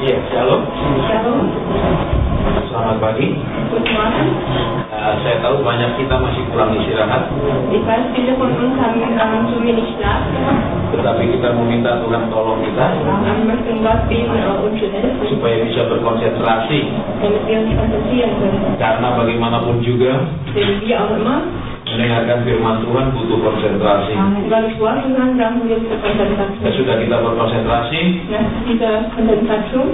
Iya, shalom. Shalom. Selamat pagi. Guten Morgen. Saya tahu banyak kita masih kurang istirahat, Ich weiß, viele von uns haben zu wenig Schlaf. tetapi kita meminta Tuhan tolong kita Wir möchten Gott beten, uns zu helfen, supaya bisa berkonsentrasi. damit wir uns konzentrieren können. Karena bagaimanapun juga Denn wie auch immer, mendengarkan firman Tuhan butuh konsentrasi. Gottes Wort zu hören, brauchen wir diese Konzentration. Sesudah kita berkonsentrasi, Nach dieser Konzentration,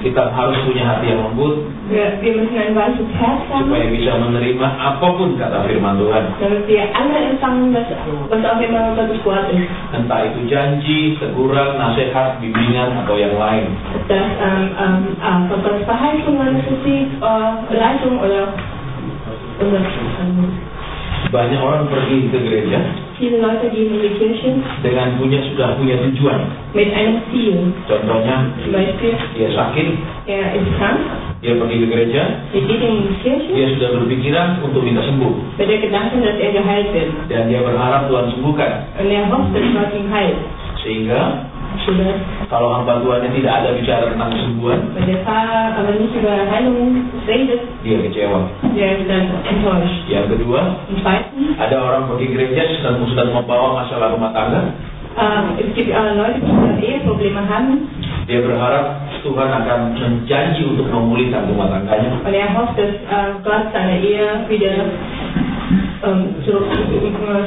kita harus punya hati yang lembut wir müssen ein weiches Herz haben, supaya bisa menerima apapun kata firman Tuhan. damit wir alle empfangen, was auch immer Gottes Wort ist. Entah itu janji, teguran, nasihat, bimbingan, atau yang lain. Das Gottes Verheißungen, Musik, Leitung oder Banyak orang pergi ke gereja viele Leute gehen in die Kirche dengan sudah punya tujuan. mit einem Ziel. Contohnya, Zum Beispiel, dia sakit, er ist krank, dia pergi ke gereja, er geht in die Kirche dia sudah berpikiran untuk minta sembuh, mit der Gedanke, dass er geheilt wird. dan dia berharap Tuhan sembuhkan. Und er hofft, dass Gott ihn heilt. Sehingga Sodass, kalau hamba Tuhannya tidak ada bicara tentang kesembuhan, wenn der Pfarrer aber nicht über Heilung redet, dia kecewa. der ist dann enttäuscht. Yang kedua, Und zweitens, ada orang pergi gereja sedang membawa masalah rumah tangga. es gibt Leute, die Eheprobleme haben, Dia berharap Tuhan akan menjanji untuk memulihkan rumah tangganya. und er hofft, dass Gott seine Ehe wieder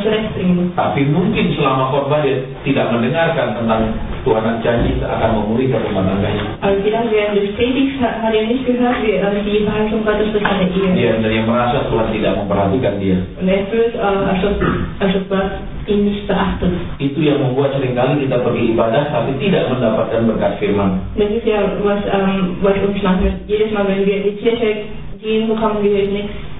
zurechtbringen. Tapi mungkin selama khotbah dia tidak mendengarkan tentang Tuhan janji akan memulihkan rumah tangganya. Aber vielleicht während des Predigts hat er nicht gehört, wie die Verheißung Gottes für seine Ehe. Dia merasa Tuhan tidak memperhatikan dia. Und er fühlt, als ob Gott ihn nicht beachtet. Itu yang membuat seringkali kita pergi ibadah tapi tidak mendapatkan berkat firman. Das ist ja, was uns macht. Jedes Mal, wenn wir in die Kirche gehen, bekommen wir nichts.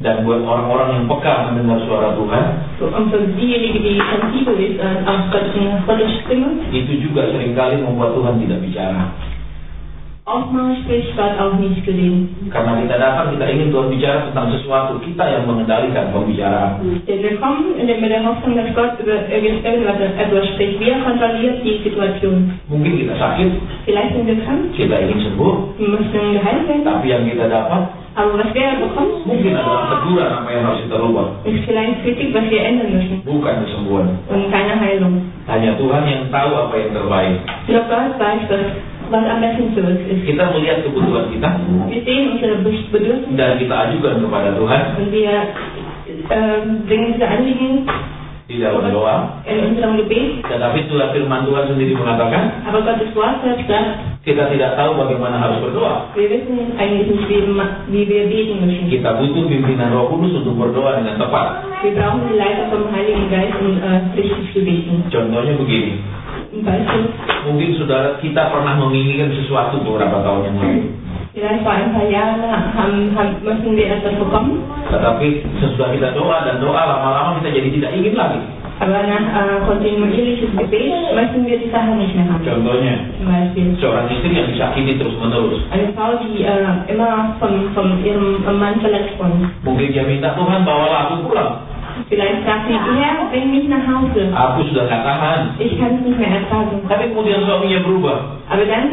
Dan buat orang-orang yang peka mendengar suara Tuhan, Und für diejenigen, die sensibel ist auf Gottes Stimme, itu juga seringkali membuat Tuhan tidak bicara. oftmals spricht Gott auch nicht zu denen. Karena kita datang, kita ingin Tuhan bicara tentang sesuatu, kita yang mengendalikan pembicaraan. Denn wir kommen mit der Hoffnung, dass Gott über etwas spricht. Wir kontrollieren die Situation. Mungkin kita sakit, Vielleicht sind wir krank, kita ingin sembuh, wir müssen geheilt werden. tapi yang kita dapat Aber was wir bekommen, mungkin adalah teguran apa yang harus kita rubah, ist vielleicht Kritik, was wir ändern müssen. bukan kesembuhan. Und keine Heilung. Hanya Tuhan yang tahu apa yang terbaik. Nur Gott weiß, was am besten für uns ist. Kita melihat kebutuhan kita Wir sehen unsere Bedürfnisse dan kita ajukan kepada Tuhan und wir bringen diese Anliegen di dalam doa. in unserem Gebet. Tetapi itulah firman Tuhan sendiri mengatakan, Aber Gottes Wort selbst sagt, kita tidak tahu bagaimana harus berdoa. wir wissen eigentlich nicht, wie wir beten müssen. Kita butuh pimpinan Roh Kudus untuk berdoa dengan tepat. Wir brauchen die Leiter vom Heiligen Geist, um richtig zu beten. Contohnya begini, Ein Beispiel, mungkin saudara kita pernah menginginkan sesuatu beberapa tahun yang lalu, vielleicht vor ein paar Jahren möchten wir etwas bekommen, tetapi sesudah kita doa dan doa lama-lama kita jadi tidak ingin lagi. aber nach kontinuierliches Gebet möchten wir die Sache nicht mehr haben. Contohnya, Zum Beispiel seorang istri yang disakiti terus-menerus. eine Frau, die immer von ihrem Mann verletzt wurde. Mungkin dia minta, Tuhan bawalah aku pulang. Vielleicht sagt sie, Herr, bring mich nach Hause. Aku sudah gak tahan. Ich kann es nicht mehr ertragen. Tapi kemudian suaminya berubah. Aber dann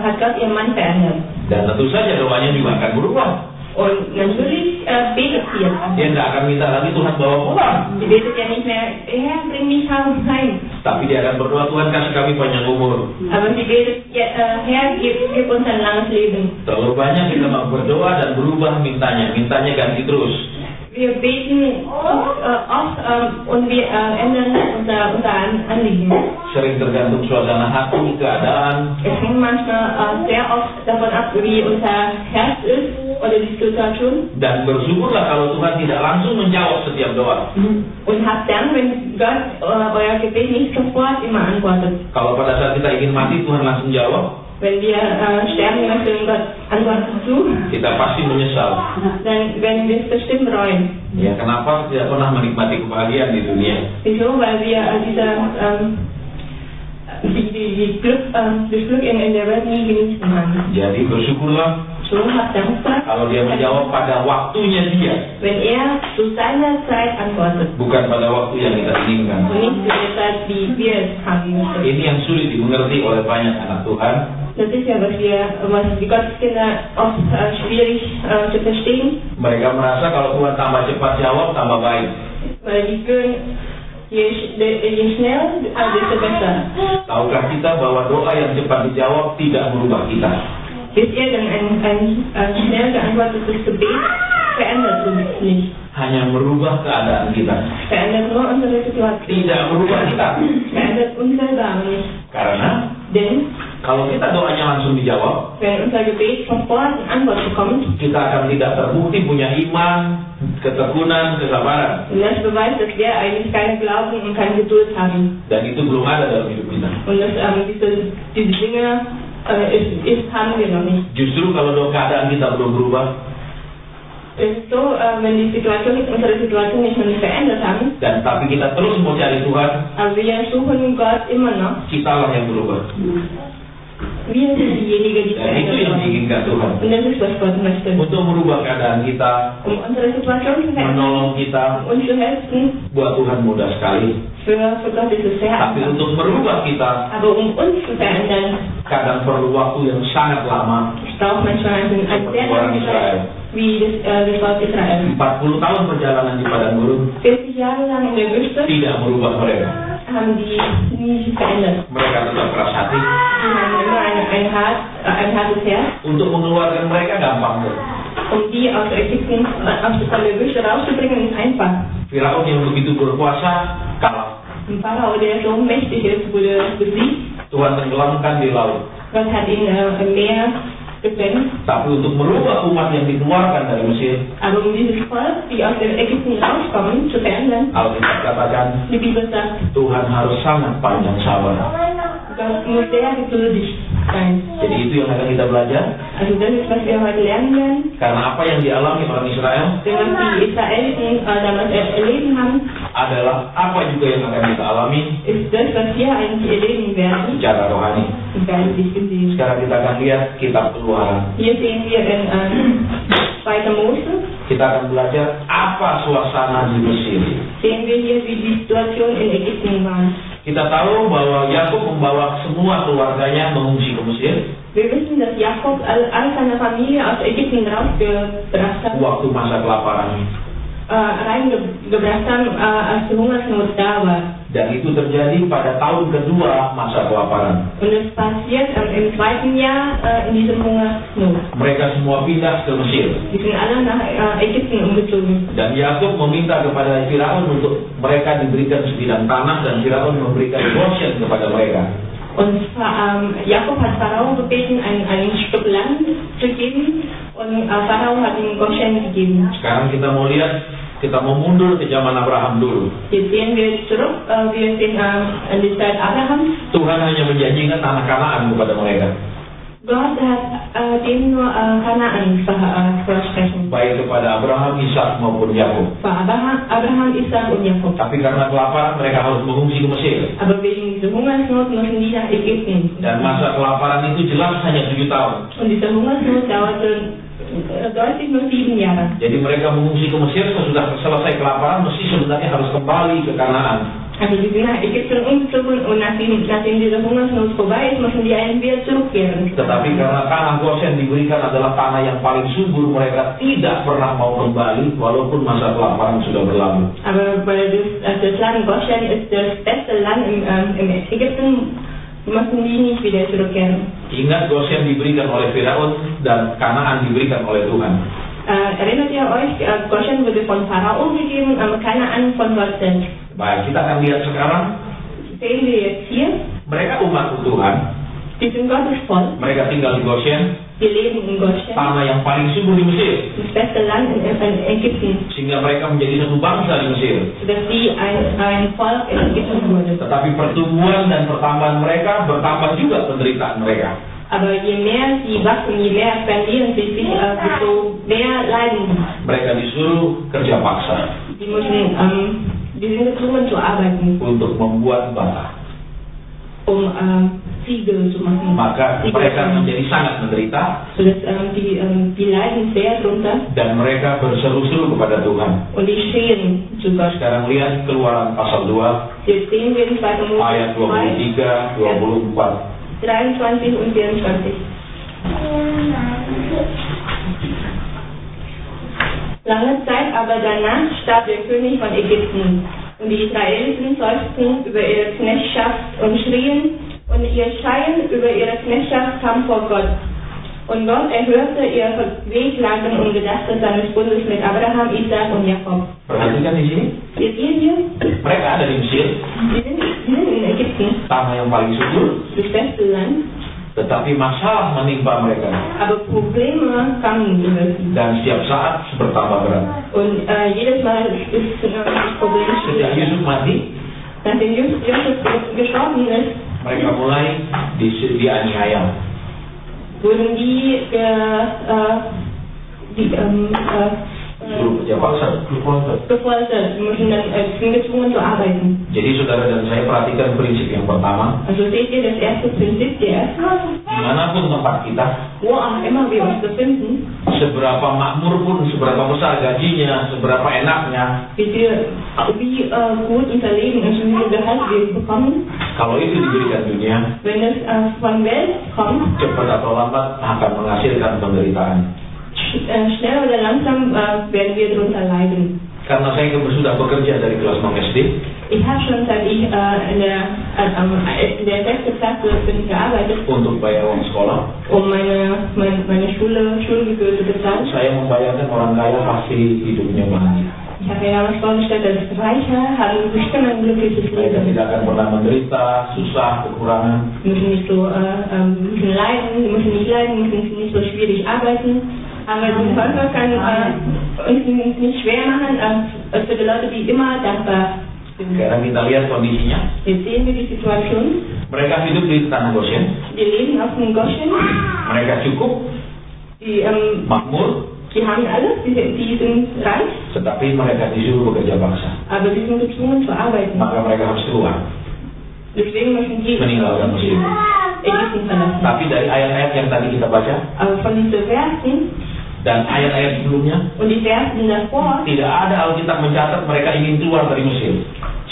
hat Gott ihren Mann verändert. Dan tentu saja doanya juga akan berubah. Und natürlich betet sie jetzt. Dia tidak akan minta lagi Tuhan bawa pulang. Sie betet ja nicht mehr, Herr, bring mich heim. Tapi dia akan berdoa, Tuhan kasih kami panjang umur. Aber sie betet, Herr, gib uns ein langes Leben. Terlalu banyak kita mau berdoa dan berubah mintanya ganti terus. Wir beten oft und wir ändern unser Anliegen. Sering tergantung suasana hati, keadaan. Es hängt manchmal sehr oft davon ab, wie unser Herz ist oder die Situation. Dan bersyukurlah kalau Tuhan tidak langsung menjawab setiap doa. Und habt dann, wenn Gott euer Gebet nicht sofort immer antwortet. Kalau pada saat kita ingin mati Tuhan langsung jawab, Wenn wir sterben möchten und Gott antwortet zu, kita pasti menyesal. dann werden wir es bestimmt bereuen. Ya, kenapa tidak pernah menikmati kebahagiaan di dunia? Wieso? Weil wir das Glück in der Welt nie genießen haben. Jadi bersyukurlah So habt dankbar, kalau dia menjawab pada waktunya dia, wenn zu seiner Zeit antwortet. bukan pada waktu yang kita inginkan. Und nicht zu der Zeit, wie wir es haben möchten. Ini yang sulit dimengerti oleh banyak anak Tuhan. Das ist ja, was die Gotteskinder oft schwierig zu verstehen. Mereka merasa kalau Tuhan tambah cepat jawab, tambah baik. Weil die fühlen, je schnell, desto besser. Tahukah kita bahwa doa yang cepat dijawab tidak merubah kita? Wisst ihr, denn ein schnell geantwortetes Gebet verändert uns nicht. Hanya merubah keadaan kita. Verändert nur unsere Situation. Tidak merubah kita. Verändert uns selber nicht. Karena Denn kalau kita doanya langsung dijawab, wenn unser Gebet von vorn Antwort bekommt, kita akan tidak terbukti punya iman, ketekunan, kesabaran. und das beweist, dass wir eigentlich keinen Glauben und keine Geduld haben. Dan itu belum ada dalam hidup kita. Und dass diese Dinge haben wir noch nicht. Justru kalau keadaan kita belum berubah, Es ist so, wenn die unsere Situation nicht verändert haben, dan tapi kita terus mau cari Tuhan, aber wir suchen Gott immer noch. kitalah yang berubah. Wir sind diejenigen, die Dan itu verändert yang werden. diinginkan Tuhan. Und das ist, was Gott möchte. Untuk merubah keadaan kita, Unsere Situation zu verändern, menolong kita, uns zu helfen, buat Tuhan mudah sekali. für Gott ist es sehr Tapi einfach. untuk merubah kita, Aber uns zu verändern, kadang perlu waktu yang sangat lama. es braucht manchmal eine sehr lange Zeit, wie das Volk Israel. 40 tahun perjalanan di padang gurun 40 Jahre lang in der Wüste tidak merubah mereka. haben die nie verändert. Mereka tetap keras hati. Die haben immer ein hartes Herz. Untuk mengeluarkan mereka gampang tuh. Die aus Ägypten, aus der Wüste rauszubringen, ist einfach. Firaun yang begitu berkuasa kalah. Ein Pharao, der so mächtig ist, wurde besiegt. Tuhan tenggelamkan di laut. Gott hat ihn im Meer gesenkt. Tapi untuk merubah umat yang dikeluarkan dari Mesir, Aber um dieses Volk, die aus dem Ägypten rauskommen, zu verändern, Alkitab katakan die Bibel sagt, Tuhan harus sangat panjang sabar. Gott muss sehr geduldig sein. Jadi itu yang akan kita belajar. Also das ist, was wir heute lernen werden. Karena apa yang dialami orang Israel Denn was die Israeliten damals erleben haben, adalah apa juga yang akan kita alami ist das, was wir eigentlich erleben werden, secara rohani. geistlich gesehen. Sekarang kita akan lihat kitab Keluaran. Hier sehen wir in 2. Mose, Kita akan belajar apa suasana di Mesir. sehen wir hier, wie die Situation in Ägypten war. Kita tahu bahwa Yakub membawa semua keluarganya mengungsi ke Mesir Wir wissen, dass Jakob all seine Familie aus Ägypten rausgebracht hat, waktu masa kelaparan. reingebracht haben, als die Hungersnot da war. Dan itu terjadi pada tahun kedua masa kelaparan. Und es passiert im 2. Jahr in diesem Hungersnot. Mereka semua pindah ke Mesir. Die sind alle nach Ägypten umgezogen. Dan Yakub meminta kepada Firaun untuk mereka diberikan sebidang tanah dan Firaun memberikan Goshen kepada mereka. Und Jakob hat Pharao gebeten, ein Stück Land zu geben, und Pharao hat ihm Goshen gegeben. Sekarang kita mau lihat, kita mau mundur ke zaman Abraham dulu. Jetzt sehen wir zurück, wir sehen an die Zeit Abrahams. Tuhan hanya menjanjikan tanah Kanaan kepada mereka. Gott hat denen nur Kanaan versprechen. Baik kepada Abraham, Ishak maupun Yakub. Für Abraham, Isaac und Jakob. Tapi karena kelaparan mereka harus mengungsi ke Mesir. Aber wegen dieser Hungersnot müssen die nach Ägypten. Dan masa kelaparan itu jelas hanya 7 tahun. Und diese Hungersnot dauerte deutlich nur 7 Jahre. Jadi mereka mengungsi ke Mesir, sesudah selesai kelaparan mesti sebenarnya harus kembali ke Kanaan. Also die sind nach Ägypten umgezogen, und nachdem diese Hungersnot vorbei ist, müssen die einen wieder zurückkehren. Tetapi karena tanah Goshen diberikan adalah tanah yang paling subur, mereka tidak pernah mau kembali walaupun masa kelaparan sudah berlalu. Aber weil das Land Goshen ist das beste Land im Ägypten, müssen die nicht wieder zurückkehren. Ingat, Goshen diberikan oleh Firaun dan Kanaan diberikan oleh Tuhan. Erinnert ihr euch, Goshen wurde von Pharao gegeben, aber Kanaan von Gott selbst. Baik, kita akan lihat sekarang. Sehen wir jetzt hier, Mereka umat Tuhan, die sind Gottes Volk, mereka tinggal di Goshen, wir leben in Goshen, tanah yang paling subur di Mesir, das beste Land in Ägypten, sehingga mereka menjadi satu bangsa di Mesir. sodass sie ein Volk in Ägypten wurde. Tetapi pertumbuhan dan pertambahan mereka bertambah juga penderitaan mereka. Aber je mehr sie wachsen, je mehr verlieren sie sich, desto mehr leiden sie. Mereka disuruh kerja paksa Die sind gezwungen zu arbeiten, untuk membuat bata. um Ziegel zu machen. Maka mereka menjadi sangat menderita Sodass die leiden sehr drunter, dan mereka berseru-seru kepada Tuhan. und die stehen zu Gott. Sekarang lihat Keluaran pasal 2 Jetzt sehen wir in 2. Mose ayat 2, 23, 24. 23 und 24. Lange Zeit aber danach starb der König von Ägypten, und die Israeliten seufzten über ihre Knechtschaft und schrien, und ihr Schreien über ihre Knechtschaft kam vor Gott. Und Gott erhörte ihre Wehklagen und Gedachte seines Bundes mit Abraham, Isaac und Jakob. Perhatikan di sini, Wir sehen hier, mereka ada di Mesir, wir sind in Ägypten, tanah yang paling subur, das beste Land, tetapi masalah menimpa mereka aber Probleme kamen über sie. dan setiap saat bertambah berat. Und jedes Mal ist das Problem Sejak schwierig. Yusuf mati, Nachdem Josef gestorben ist, mereka mulai dianiaya. wurden die Disuruh kerja paksa, gefoltert, sind gezwungen zu arbeiten. Jadi saudara dan saya perhatikan prinsip yang pertama, Also seht ihr das erste Prinzip, dimanapun tempat kita, wo auch immer wir uns befinden, seberapa makmur pun, seberapa besar gajinya, seberapa enaknya, wie gut unser Leben ist und wie viel Gehalt wir bekommen, kalau itu diberikan dunia, wenn es von Welt kommt, cepat atau lambat akan menghasilkan penderitaan. Schnell oder langsam werden wir darunter leiden. Karena saya sudah bekerja dari kelas 6 SD, Ich habe schon seit ich in der 6. Klasse bin ich gearbeitet, untuk bayar uang sekolah. um meine Schulgebühr zu bezahlen. Saya membayangkan orang kaya pasti hidupnya bahagia. Ich habe mir damals vorgestellt, dass Reiche haben bestimmt ein glückliches Mereka Leben. tidak akan pernah menderita, susah, kekurangan. Müssen nicht so müssen leiden, sie müssen nicht leiden, müssen nicht so schwierig arbeiten. Aber die Teufel kann uns nicht schwer machen, für die Leute, die immer dankbar sind. Sekarang kita lihat kondisinya. Jetzt sehen wir die Situation. Mereka hidup di tanah Goshen. Die leben auf dem Goshen. Mereka cukup, Die makmur, haben alles, die sind reich, tetapi mereka disuruh bekerja paksa. aber die sind gezwungen zu arbeiten. Maka mereka harus keluar, Deswegen müssen die meninggalkan Mesir. Ägypten verlassen. Tapi dari ayat-ayat yang tadi kita baca Aber von diesen Versen dan ayat-ayat sebelumnya, und die Versen davor tidak ada Alkitab mencatat mereka ingin keluar dari Mesir.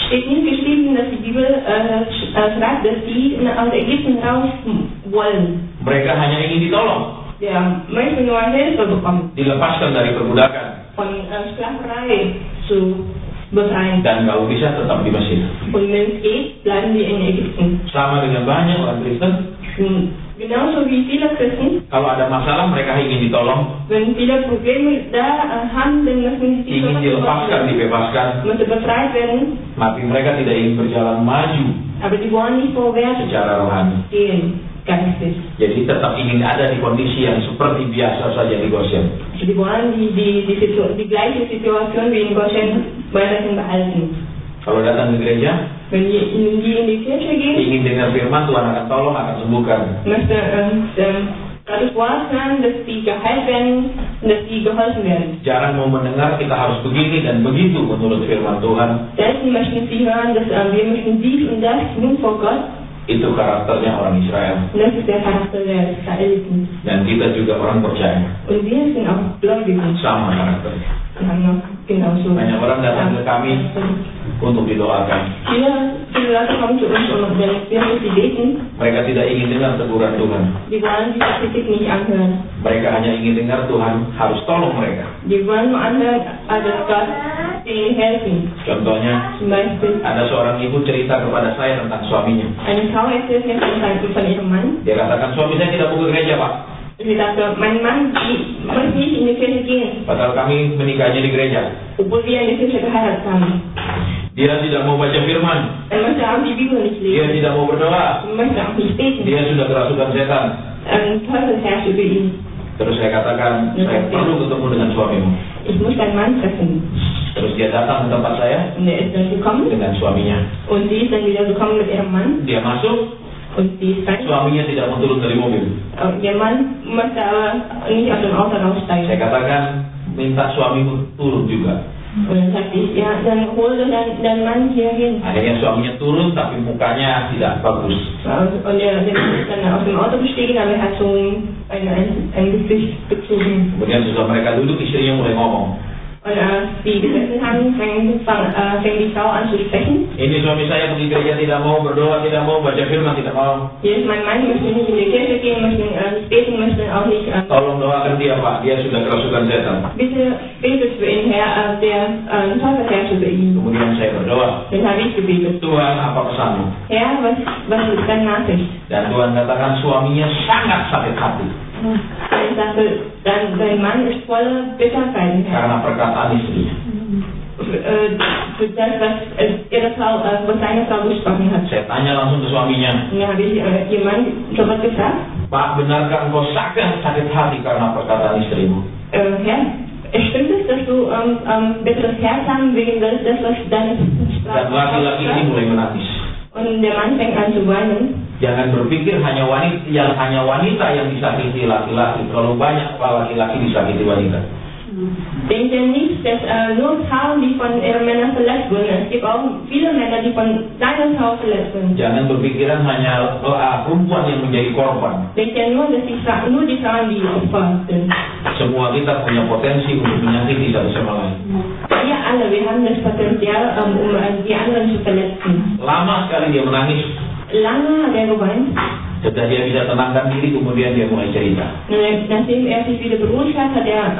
steht nicht geschrieben, dass die Bibel schreibt, dass die aus Ägypten raus wollen. Mereka hanya ingin ditolong, Der möchte nur Hilfe bekommen, dilepaskan dari perbudakan, von Sklaverei zu befreien. dan kalau bisa tetap di Mesir. Und wenn es geht, bleiben die in Ägypten. Sama dengan banyak orang Kristen, Genauso wie viele Christen, kalau ada masalah mereka ingin ditolong, wenn viele Probleme da haben, dann müssen sie ingin dilepaskan, dibebaskan, müssen befreit werden, tapi mereka tidak ingin berjalan maju aber die wollen nicht vorwärts secara rohani. gehen, geistig. Jadi tetap ingin ada di kondisi yang seperti biasa saja di Goshen. Die wollen die gleiche Situation wie in Goshen weiterhin behalten. Kalau datang ke gereja, Wenn die in die Kirche gehen, ingin dengar firman, Tuhan akan tolong, akan sembuhkan. möchte Gottes Wort hören, dass die geheilt werden und dass die geholfen werden. Jarang mau mendengar kita harus begini dan begitu menurut firman Tuhan. Selten möchten sie hören, dass wir möchten dies und das tun vor Gott. Itu karakternya orang Israel. Und das ist der Charakter der Israeliten. Dan kita juga orang percaya. Und wir sind auch Gläubige. Sama karakter. Wir haben noch genauso. Banyak orang datang ke kami untuk didoakan. Viele Leute kommen zu uns und wenn wir für sie beten, Mereka tidak ingin dengar teguran Tuhan. die wollen diese Kritik nicht anhören. Mereka hanya ingin dengar Tuhan harus tolong mereka. Die wollen nur anhören, dass Gott denen helfen. Contohnya, Zum Beispiel, ada seorang ibu cerita kepada saya tentang suaminya. eine Frau erzählt mir von ihrem Mann. Dia katakan, suami saya tidak mau ke gereja, Pak. Sie sagte, mein Mann möchte nicht in die Kirche gehen, Padahal kami menikahnya di gereja. obwohl wir in die Kirche geheiratet haben. Dia tidak mau baca firman. Er möchte auch die Bibel nicht Dia lesen. tidak mau berdoa. Er möchte auch nicht beten. Dia sudah kerasukan setan. Ein Teufel herrscht über ihn. Terus saya katakan, saya perlu ketemu dengan suamimu. Ich muss deinen Mann treffen. Terus dia datang ke tempat saya Und er ist dann gekommen. dengan suaminya. Und sie ist dann wieder gekommen mit ihrem Mann. Dia masuk, Und sie ist rein. suaminya tidak mau turun dari mobil. Ihr Mann möchte aber nicht aus dem Auto Saya raussteigen. katakan, minta suamimu turun juga. Und dann sagte ich, ja, dann hol doch deinen Mann hier hin. Akhirnya suaminya turun, tapi mukanya tidak bagus. Und der ist dann aus dem Auto gestiegen, aber er hat so ein Gesicht gezogen. Kemudian setelah mereka duduk, istrinya mulai ngomong. Und die gesessen haben, fängt die Frau an zu sprechen. Ini suami saya pergi gereja tidak mau, berdoa tidak mau, baca firman tidak mau. Hier ist mein Mann, möchte nicht in die Kirche gehen, möchte nicht beten, möchte auch nicht. Tolong doakan dia Pak, dia sudah kerasukan setan. Bitte betet für ihn, Herr, der Teufel herrscht über ihn. Kemudian saya berdoa. Dann habe ich gebetet. Tuhan, apa pesanmu? Herr, was ist deine Nachricht? Dan Tuhan katakan suaminya sangat sakit hati. Ich sagte, dein Mann ist voller Bitterkeit, Herr. Karena perkataan istrinya. Für das, was seine Frau gesprochen hat. Saya tanya langsung ke suaminya. Dann habe ich jemand sowas gefragt. Pak, benarkah engkau sangat sakit hati karena perkataan istrimu? Herr, stimmt es, dass du bitteres Herz haben wegen das, was deine Dan laki-laki ini mulai menangis. Und der Mann fängt an zu weinen. Jangan berpikir hanya wanita yang disakiti laki-laki. Terlalu banyak laki-laki disakiti wanita. Denkt ihr nicht, dass nur Frauen, die von ihren Männern verletzt wurden, es gibt auch viele Männer, die von seiner Frau verletzt wurden. Jangan berpikiran hanya perempuan yang menjadi korban. Denkt ihr nur, dass nur die Frauen die Opfer sind. Semua kita punya potensi untuk menyakiti satu sama lain. Wir alle, wir haben das Potenzial, die anderen zu verletzen. Lama sekali dia menangis. Lange hat er geweint. Setelah dia bisa tenangkan diri, kemudian dia mulai cerita. Nachdem er sich wieder beruhigt hat, hat er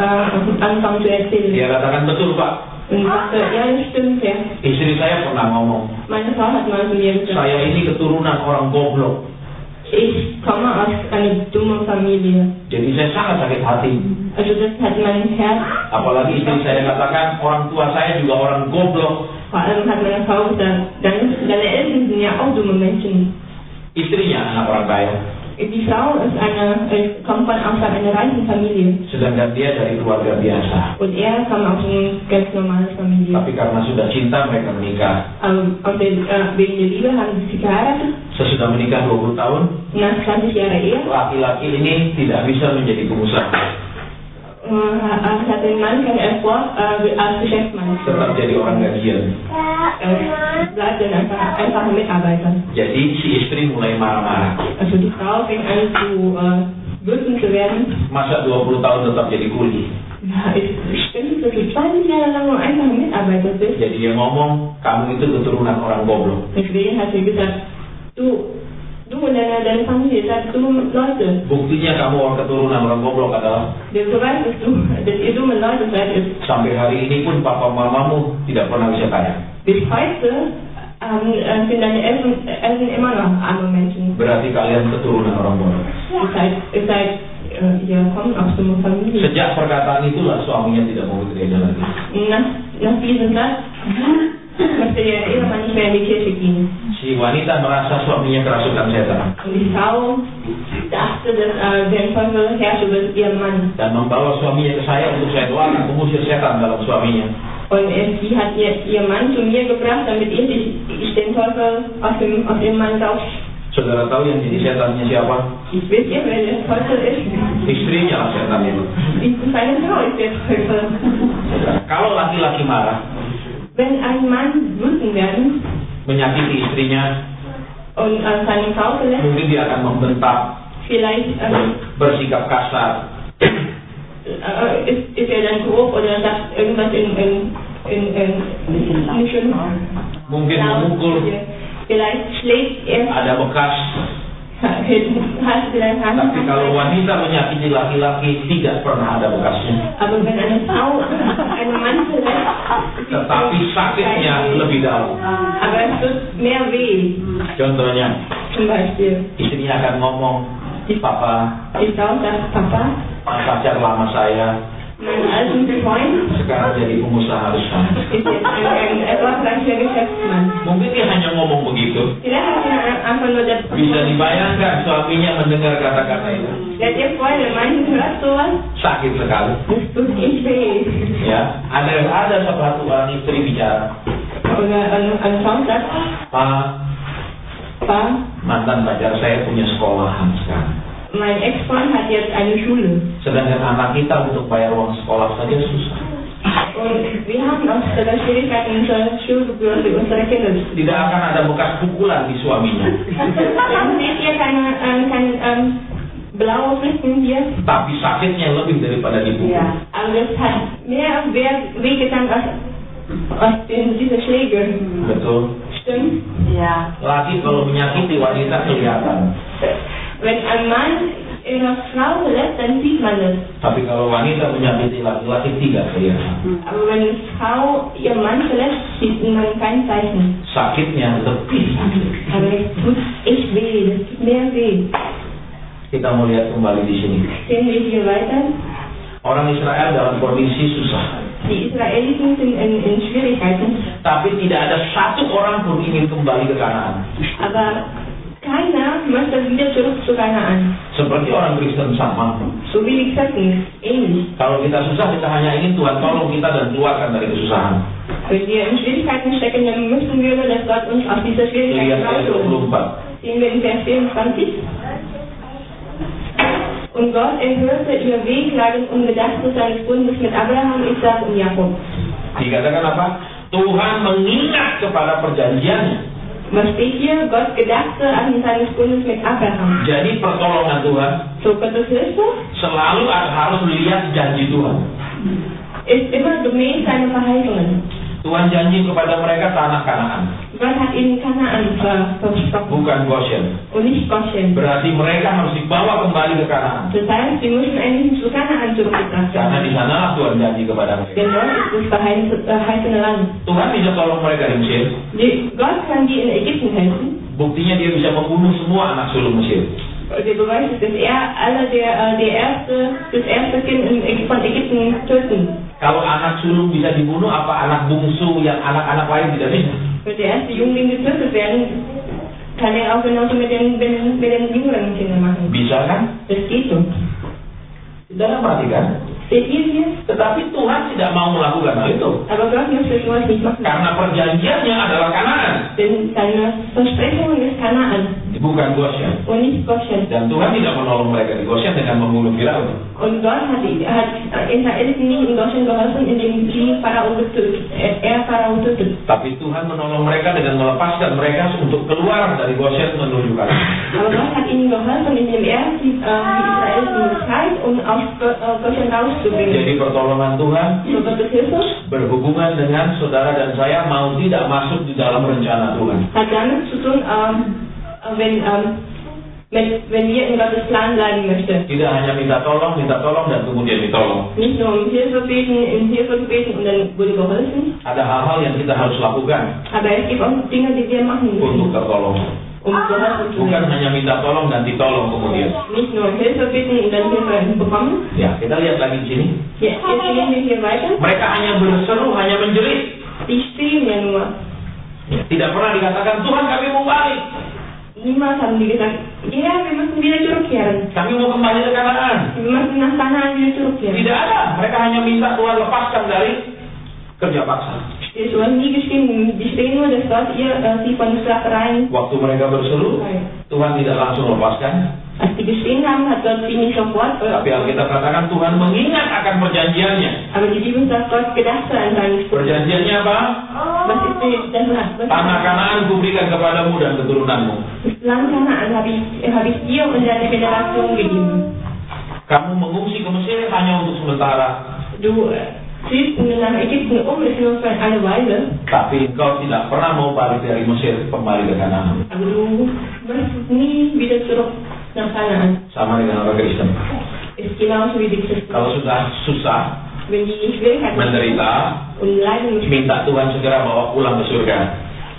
angefangen zu erzählen. Dia katakan, betul Pak. Und sagte, ja, das stimmt, ja. Istri saya pernah ngomong, Meine Frau hat mal zu mir gesagt, saya ini keturunan orang goblok. ich komme aus einer dummen Familie. Jadi saya sangat sakit hati. Also das hat mein Herz. Apalagi istri saya katakan, orang tua saya juga orang goblok. Vor allem hat meine Frau gesagt, deine Eltern sind ja auch dumme Menschen. Istrinya anak orang kaya. Die Frau kommt aus einer reichen Familie. Sedangkan dia dari keluarga biasa. Und er kommt aus einer ganz normalen Familie. Tapi karena sudah cinta mereka menikah. Wegen der Liebe haben sie geheiratet. Sesudah menikah 20 tahun. Nach 20 Jahren Ehe. Laki-laki ini tidak bisa menjadi pengusaha. Hat den Mann kein Erfolg als Geschäftsmann. Tetap jadi orang gajian. Bleibt dann einfach ein Mitarbeiter. Jadi si istri mulai marah-marah. Also die Frau fängt an zu wütend zu werden. Masa 20 tahun tetap jadi kuli? Ja, stimmt, dass du 20 Jahre lang nur einfach ein Mitarbeiter bist. Jadi dia ngomong, kamu itu keturunan orang goblok. Deswegen hat sie gesagt, du und deine Familie seid dumme Leute. Buktinya kamu orang keturunan orang goblok adalah Der Beweis, dass ihr dumme Leute seid, ist, sampai hari ini pun papa mamamu tidak pernah bisa kaya. bis heute sind deine Eltern immer noch arme Menschen. Berarti kalian keturunan orang bodoh. Ihr kommt aus dummer Familie. Sejak perkataan itulah suaminya tidak mau ke gereja lagi. Nach diesem Satz möchte der Ehemann nicht mehr in die Kirche gehen. Si wanita merasa suaminya kerasukan setan. Und die Frau dachte, dass der Teufel herrscht über ihren Mann. Dan membawa suaminya ke saya untuk saya doakan mengusir setan dalam suaminya. Und sie hat ihr Mann zu mir gebracht, damit ich den Teufel aus dem Mann raus. Saudara tahu yang jadi setannya siapa? Wisst ihr, wer der Teufel ist? Istrinya lah setan itu. Seine Frau ist der Teufel. Kalau laki-laki marah, Wenn ein Mann wütend werden menyakiti istrinya, und seine Frau verletzt, mungkin dia akan membentak, vielleicht bersikap kasar. Ist er dann grob oder sagt irgendwas nicht schön. Mungkin memukul, Vielleicht schlägt er. ada bekas. Tapi kalau wanita menyakiti laki-laki tidak pernah ada bekasnya. Aber wenn eine Frau einen Mann verletzt, Tetapi sakitnya lebih dalam. aber es tut mehr weh. Contohnya, Zum Beispiel, istrinya akan ngomong, Papa, die Frau sagt, Papa, pacar lama saya mein alten Freund sekarang jadi pengusaha besar. ist jetzt ein erfolgreicher Geschäftsmann. Mungkin dia hanya ngomong begitu. Vielleicht hat er einfach nur das. Bisa dibayangkan suaminya mendengar kata-kata itu. Seid ihr Freunde, manchen hört sowas? Sakit sekali. Das tut nicht weh. Ya, ada satu orang istri bicara, Oder eine Frau sagt, Pak, mantan pacar saya punya sekolahan sekarang. mein Ex-Freund hat jetzt eine Schule. Sedangkan anak kita untuk bayar uang sekolah saja susah. Und wir haben auch Schwierigkeiten, unsere Schulgebühren für unsere Kinder. Tidak akan ada bekas pukulan di suaminya. Dann seht ihr keine blaue Flecken hier. tapi sakitnya lebih daripada dipukul. Ja, aber das hat mehr wehgetan als diese Schläge. Betul. Stimmt? Ja. Laki kalau menyakiti wanita kelihatan, Wenn ein Mann ihre Frau verletzt, dann sieht man das. tapi kalau wanita menyakiti laki-laki tidak kelihatan. Aber wenn eine Frau ihren Mann verletzt, sieht man kein Zeichen. Sakitnya lebih sakit. Aber es tut echt weh, das tut mehr weh. Kita mau lihat kembali di sini. Sehen wir hier weiter. Orang Israel dalam kondisi susah, Die Israeliten sind in Schwierigkeiten, tapi tidak ada satu orang pun ingin kembali ke Kanaan. aber keiner möchte wieder zurück zu Kanaan. Seperti orang Kristen sama. So wie die Christen, ähnlich. Kalau kita susah, kita hanya ingin Tuhan tolong kita dan keluarkan dari kesusahan. Wenn wir in Schwierigkeiten stecken, dann möchten wir nur, dass Gott uns aus dieser Schwierigkeit Lihat ayat rausholt. 24. Sehen wir in Vers 24. Und Gott erhörte ihr Wehklagen und Gedachte seines Bundes mit Abraham, Isaac und Jakob. Dikatakan apa? Tuhan mengingat kepada perjanjiannya. Was steht hier? Gott gedachte an seines Bundes mit Abraham. Jadi pertolongan Tuhan So Gottes Hilfe selalu harus melihat janji Tuhan. ist immer gemäß seiner Verheißungen. Tuhan janji kepada mereka tanah Kanaan, Gott hat ihnen Kanaan versprochen bukan Goshen. und nicht Goshen. Berarti mereka harus dibawa kembali ke Kanaan. Das heißt, sie müssen eigentlich zu Kanaan zurückgebracht Karena di werden. sana Tuhan janji kepada mereka. Denn dort ist das verheißene Land. Tuhan bisa tolong mereka di Mesir. Gott kann die in Ägypten helfen. Buktinya dia bisa membunuh semua anak sulung Mesir. Der Beweis ist, dass das erste Kind von Ägypten töten. Kalau anak sulung bisa dibunuh, apa anak bungsu yang anak-anak lain tidak bisa? Wenn der erste Jungling getötet werden, kann er auch genauso mit den jüngeren Kindern machen. Bisa kan? Das geht so. Saudara perhatikan. Seht ihr hier? Tetapi Tuhan tidak mau melakukan hal itu. Aber Gott möchte sowas nicht machen. Karena perjanjiannya adalah Kanaan, Denn seine Versprechung ist Kanaan bukan Goshen. und nicht Goshen. Dan Tuhan tidak menolong mereka di Goshen dengan membunuh Firaun. Und Gott hat Israeliten nie in Goshen geholfen, indem er Pharao tötet. Tapi Tuhan menolong mereka dengan melepaskan mereka untuk keluar dari Goshen menuju Kanaan. Aber Gott hat ihnen geholfen, indem er die Israeliten befreit, um aus Goshen rauszubringen. Jadi pertolongan Tuhan So Gottes Hilfe berhubungan dengan saudara dan saya mau tidak masuk di dalam rencana Tuhan. hat damit zu tun, wenn wir in Gottes Plan bleiben möchten. Tidak hanya minta tolong dan kemudian ditolong. Nicht nur um Hilfe beten, in Hilfe gebeten und dann wurde geholfen. Ada hal-hal yang kita harus lakukan Aber es gibt auch Dinge, die wir machen untuk müssen, tertolong. um geholfen zu Bukan werden. hanya minta tolong dan ditolong kemudian. Nicht nur Hilfe bitten und dann Hilfe bekommen. Ya, kita lihat lagi di sini. Jetzt gehen wir hier weiter. Mereka hanya berseru, hanya menjerit. Die stehen ja nur. Tidak pernah dikatakan, Tuhan kami mau balik. Niemals haben die gesagt, ja, wir müssen wieder zurückkehren. Kami mau kembali ke Kanaan. Wir müssen nach Kanaan wieder zurückkehren. Tidak ada. Mereka hanya minta Tuhan lepaskan dari kerja paksa. Es wurde nie geschrieben, die stehen nur, dass Gott sie von Sklavereien. Waktu mereka berseru, Tuhan tidak langsung lepaskan. Als sie geschrien haben, hat Gott sie nicht sofort. Tapi Alkitab katakan Tuhan mengingat akan perjanjiannya. Aber die Bibel sagt, Gott gedachte an seinen Spruch. Perjanjiannya apa? Was ist das? Tanah Kanaan kuberikan kepadamu dan keturunanmu. Das Land Kanaan habe ich dir und deine Generation gegeben. Kamu mengungsi ke Mesir hanya untuk sementara. Du ziehst nach Ägypten ist nur für eine Weile. Tapi engkau tidak pernah mau balik dari Mesir kembali ke Kanaan. Aber du wirst nie wieder zurück nach Kanaan. Sama dengan orang Kristen. Ist genauso wie die Christen. Kalau sudah susah, Wenn die Schwierigkeiten menderita, und leiden müssen, minta Tuhan segera bawa pulang ke surga.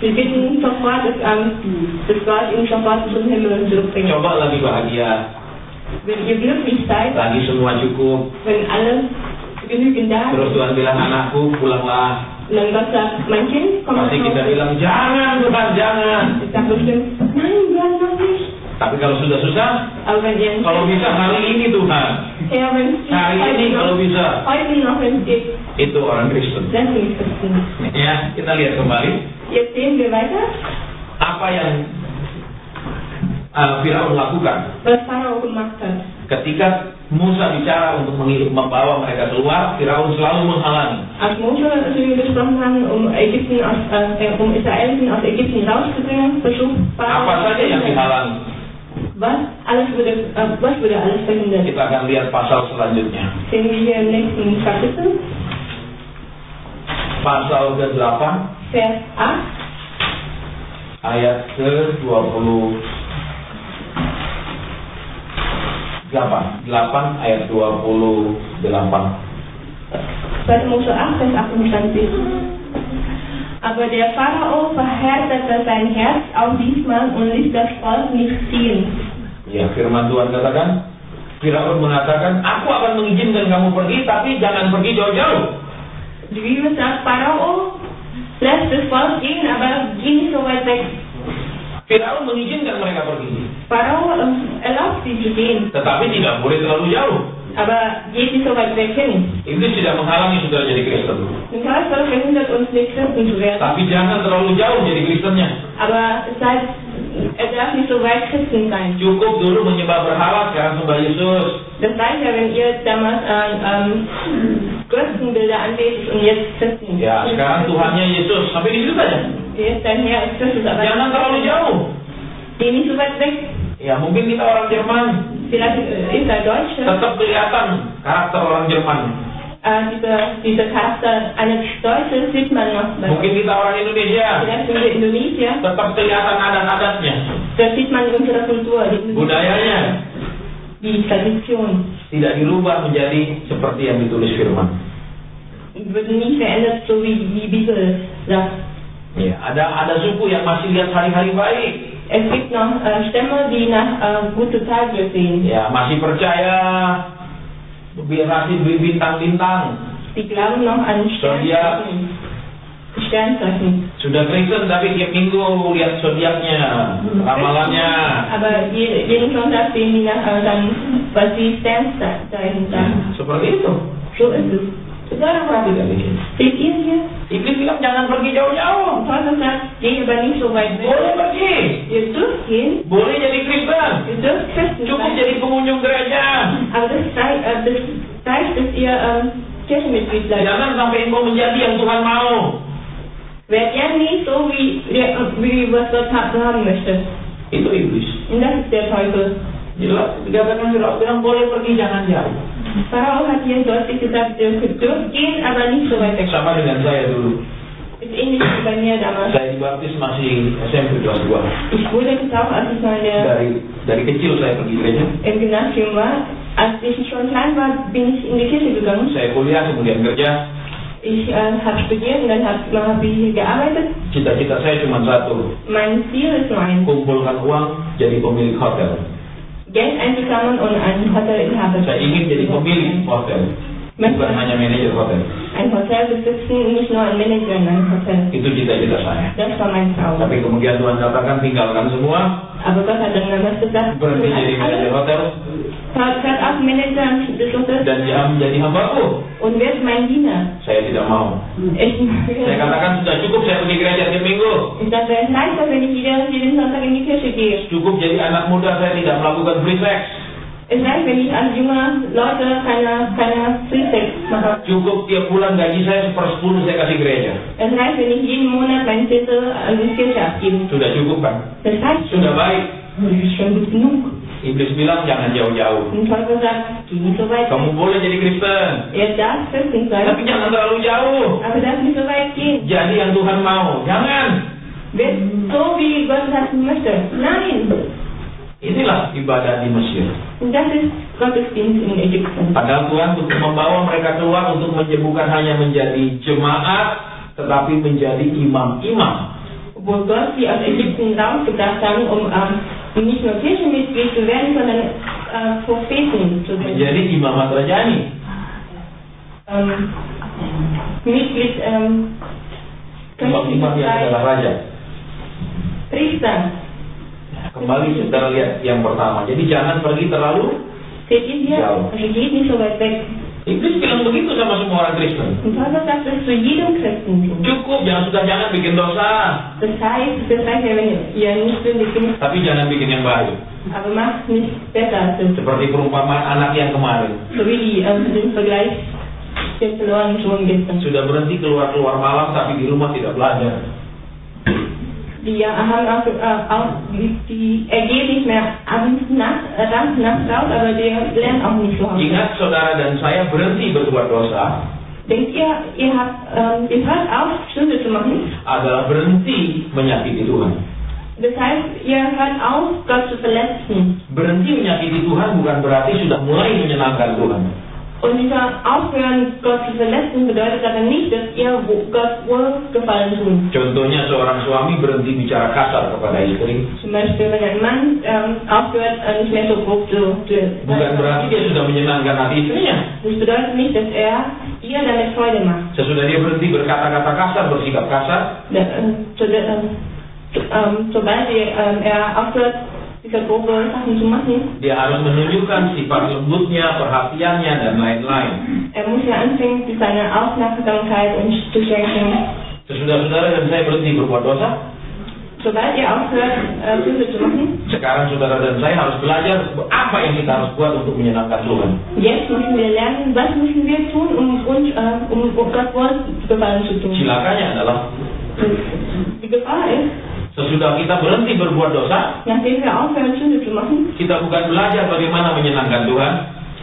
wir bitten sofort, dass Gott ihn sofort zum Himmel zurückbringt. Coba lagi bahagia, Wenn ihr glücklich seid, lagi semua cukup. wenn alles genügend da Terus ist, Tuhan bilang, anakku pulanglah. und dann Gott sagt, mein Kind, komm nach Pasti kita Hause. bilang, jangan Tuhan, jangan. Ich sage bestimmt, nein, bleib noch nicht. Tapi kalau sudah susah, Aber wenn ihr kalau bisa hari ini Tuhan. Herr, wenn es Hari ini kalau bisa. heute noch, wenn es geht, Itu orang Kristen. das sind Christen. Ya, kita lihat kembali. Jetzt sehen wir weiter, Apa yang Firaun lakukan was Pharao gemacht hat. ketika Musa bicara untuk membawa mereka keluar, Firaun selalu menghalangi. Als Mose zu ihm gesprochen haben, um Israeliten aus Ägypten rauszubringen, versucht Apa Pharao, saja yang dihalangi? was wurde alles verhindert. Kita akan lihat pasal selanjutnya. Sehen wir hier im nächsten Kapitel, Pasal ke-8 Vers 8, ayat ke-28. 8 ayat 28. 2. Mose 8, Vers 28. Aber der Pharao verhärtete sein Herz auch diesmal und ließ das Volk nicht ziehen. Ya, firman Tuhan katakan, Firaun mengatakan, aku akan mengizinkan kamu pergi, tapi jangan pergi jauh-jauh. Die Bibel sagt, Pharao lässt das Volk gehen, aber geh nicht so weit weg. Firaun mengizinkan mereka pergi, Pharao erlaubt sie zu gehen, tetapi tidak boleh terlalu jauh. aber geht nicht so weit weg hin. Iblis tidak menghalangi saudara jadi Kristen, Und das verhindert uns nicht, Christen zu werden. tapi jangan terlalu jauh jadi Kristennya. Aber es heißt, er darf nicht so weit Christen sein. Cukup dulu menyembah berhala, sekarang sembah Yesus. Das reicht ja, wenn ihr damals Götzenbilder anbetet und jetzt Christen. Ya, sekarang Tuhannya Yesus, sampai di situ saja. Jetzt dein Herr ist Christus, aber Jangan terlalu jauh. geh nicht so weit weg. Ya, mungkin kita orang Jerman, Vielleicht ist er Deutsche. tetap kelihatan karakter orang Jerman. Dieser Charakter eines Deutschen sieht man noch. Mungkin kita orang Indonesia, Vielleicht sind wir Indonesia. tetap kelihatan adat-adatnya, Da sieht man unsere Kultur, budayanya die Tradition. tidak dirubah menjadi seperti yang ditulis firman. Wird nie verändert, so wie die Bibel sagt. Ya, ada suku yang masih lihat hari-hari baik. Es gibt noch Stämme, die nach gute Tage sehen. Ya, masih percaya masih bintang-bintang. Die glauben noch an Sternzeichen. Sternzeichen. Sudah Kristen tapi tiap minggu lihat zodiaknya, ramalannya. Aber jeden Sonntag sehen die nach was die Sternzeichen sagen. Seperti itu. So ist es. Sekarang perhatikan ini. Seht ihr hier? Iblis bilang jangan pergi jauh-jauh. Teufel sagt, geh aber nicht so weit weg. Boleh pergi, Ihr dürft gehen, boleh jadi Kristen, ihr dürft Christen cukup sein. jadi pengunjung gereja. Aber das zeigt, dass ihr Kirchenmitglied seid. Jangan sampai engkau menjadi yang Tuhan mau. Werdet ihr nicht so, wie was Gott haben möchte. Itu iblis. Und das ist der Teufel. Jelas, dikatakan Firaun bilang boleh pergi jangan jauh. Pharao hat hier deutlich gesagt, ihr dürft gehen, aber nicht so weit weg. Sama dengan saya dulu. Ist ähnlich wie bei mir damals. Saya dibaptis masih SMP kelas 2. Ich wurde getauft, als ich mal Dari kecil saya pergi gereja. im Gymnasium war. Als ich schon klein war, bin ich in die Kirche gegangen. Saya kuliah kemudian kerja. Ich habe studiert und dann habe ich hier gearbeitet. Cita-cita saya cuma satu. Mein Ziel ist nur eins, Kumpulkan uang jadi pemilik hotel. Geld einzusammeln und ein Hotelinhaber zu Saya ingin jadi pemilik hotel, bukan hanya manajer hotel. Ein Hotel besitzen, nicht nur ein Manager in einem Hotel. Itu cita-cita saya. Das war mein Traum. Tapi kemudian Tuhan katakan tinggalkan semua, Aber Gott hat dann gesagt, berhenti jadi manajer hotel, hört auf Manager des Hotels dan dia menjadi hambaku. und wird mein Diener. Saya tidak mau. Saya katakan sudah cukup saya pergi gereja tiap minggu. Ich dachte, es reicht, wenn ich jeden Sonntag in die Kirche gehe. Cukup jadi anak muda saya tidak melakukan free sex. Es reicht, wenn ich als junge Leute keine Free-Sex mache. Cukup tiap bulan gaji saya 1/10 saya kasih gereja. Es reicht, wenn ich jeden Monat mein Viertel an die Kirche abgebe. Sudah cukup kan? Das reicht schon. Sudah baik. Das ist schon gut genug. Iblis bilang jangan jauh-jauh. Und Teufel sagt, geh nicht so weit. Kamu boleh jadi Kristen, Er darf Christen sein, tapi jangan terlalu jauh. aber darf nicht so weit gehen. Jadi yang Tuhan mau, jangan. Wird so, wie Gott das möchte. Nein. Inilah ibadah di Mesir. Und das ist Gottesdienst in Ägypten. Padahal Tuhan untuk membawa mereka keluar untuk bukan hanya menjadi jemaat, tetapi menjadi imam-imam. Obwohl Gott sie aus Ägypten rausgebracht haben, um nicht nur Kirchenmitglied zu werden, sondern Propheten zu werden. Menjadi imam Rajani. Mitglied Imam-imam yang adalah raja. Priester. Kembali saudara lihat yang pertama. Jadi jangan pergi terlalu Seht ihr hier? jauh. Also geht nicht so weit weg. Iblis bilang begitu sama semua orang Kristen. Und Paulus sagt das zu jedem Christen. Cukup, jangan bikin dosa. Das heißt, das reicht ja, wenn ihr nicht sündig bin, Tapi jangan bikin yang baik. aber macht nicht besser als es. Seperti perumpamaan anak yang kemarin. So wie den Vergleich der verlorenen Sohn gestern. Sudah berhenti keluar malam tapi di rumah tidak belajar. die haben gehen nicht mehr abends nachts raus, aber die lernen auch nicht zu Hause. Ingat, saudara dan saya berhenti berbuat dosa Denkt ihr hört auf, Sünde zu machen? adalah berhenti menyakiti Tuhan. Das heißt, ihr hört auf, Gott zu verletzen. Berhenti menyakiti Tuhan bukan berarti sudah mulai menyenangkan Tuhan. Und dieser Aufhören, Gott zu verletzen, bedeutet aber nicht, dass ihr Gott Wohlgefallen tun. Contohnya seorang suami berhenti bicara kasar kepada istri. Zum Beispiel, wenn ein Mann aufhört, nicht mehr so grob zu Bukan berarti dia sudah menyenangkan hati istrinya. Das bedeutet nicht, dass ihr damit Freude macht. Sesudah dia berhenti berkata-kata kasar, bersikap kasar, Sobald er aufhört, diese grobe Sachen zu machen, dia harus menunjukkan sifat lembutnya, perhatiannya, dan lain-lain. Muss ja anfangen, seine Aufmerksamkeit uns zu schenken. Sesudah saudara dan saya berhenti berbuat dosa, Sobald ihr aufhört, Sünde zu machen, sekarang saudara dan saya harus belajar apa yang kita harus buat untuk menyenangkan Tuhan. Jetzt müssen wir lernen, was müssen wir tun, um Gott Wohlgefallen zu tun. Silakannya adalah Die Gefahr ist, sesudah kita berhenti berbuat dosa, nachdem wir aufhören, Sünde zu machen, kita bukan belajar bagaimana menyenangkan Tuhan,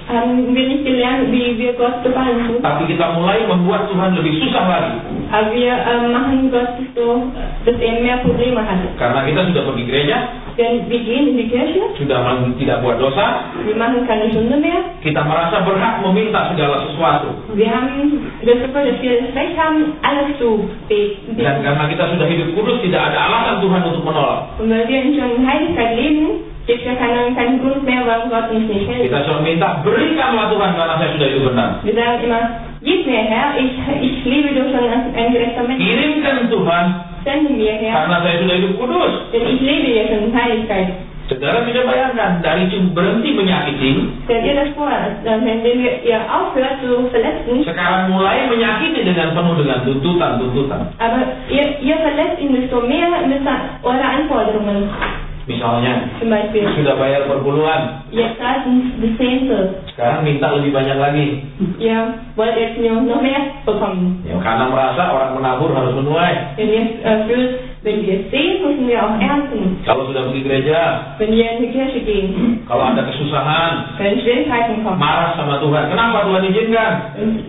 haben wir nicht gelernt, wie wir Gott gefallen tun. tapi kita mulai membuat Tuhan lebih susah lagi. Aber wir machen Gott so, dass er mehr Probleme hat. Karena kita sudah pergi gereja, Denn wir gehen in die Kirche, sudah tidak buat dosa, wir machen keine Sünde mehr. kita merasa berhak meminta segala sesuatu. Wir haben das Gefühl, dass wir das Recht haben, alles zu beten. Dan karena kita sudah hidup kudus, tidak ada alasan Tuhan untuk menolak. Und weil wir in schon Heiligkeit leben, gibt es ja keinen Grund mehr, warum Gott uns nicht hält. Kita cuma minta, berikanlah Tuhan karena saya sudah hidup benar. Wir sagen immer, gib mir Herr, ich lebe doch schon ein gerechter Mensch. Kirimkan Tuhan Sende mir Herr, karena saya sudah hidup kudus. denn ich lebe ja schon in Heiligkeit. Saudara bisa bayangkan, dari berhenti menyakiti, Stellt ihr das vor, wenn ihr aufhört zu verletzen, sekarang mulai menyakiti dengan penuh dengan tuntutan-tuntutan. aber ihr verletzt ihn desto mehr mit euren Anforderungen. Misalnya, Zum Beispiel, sudah bayar perpuluhan, ihr zahlt das Zehntel. sekarang minta lebih banyak lagi. Ihr wollt jetzt noch mehr bekommen. Ya, karena merasa orang menabur harus menuai. Wenn ihr fühlt, wenn wir sehen, müssen wir auch ernten. Kalau sudah pergi gereja, Wenn wir in die Kirche gehen, kalau ada kesusahan, wenn Schwierigkeiten kommen, marah sama Tuhan. Kenapa Tuhan izinkan?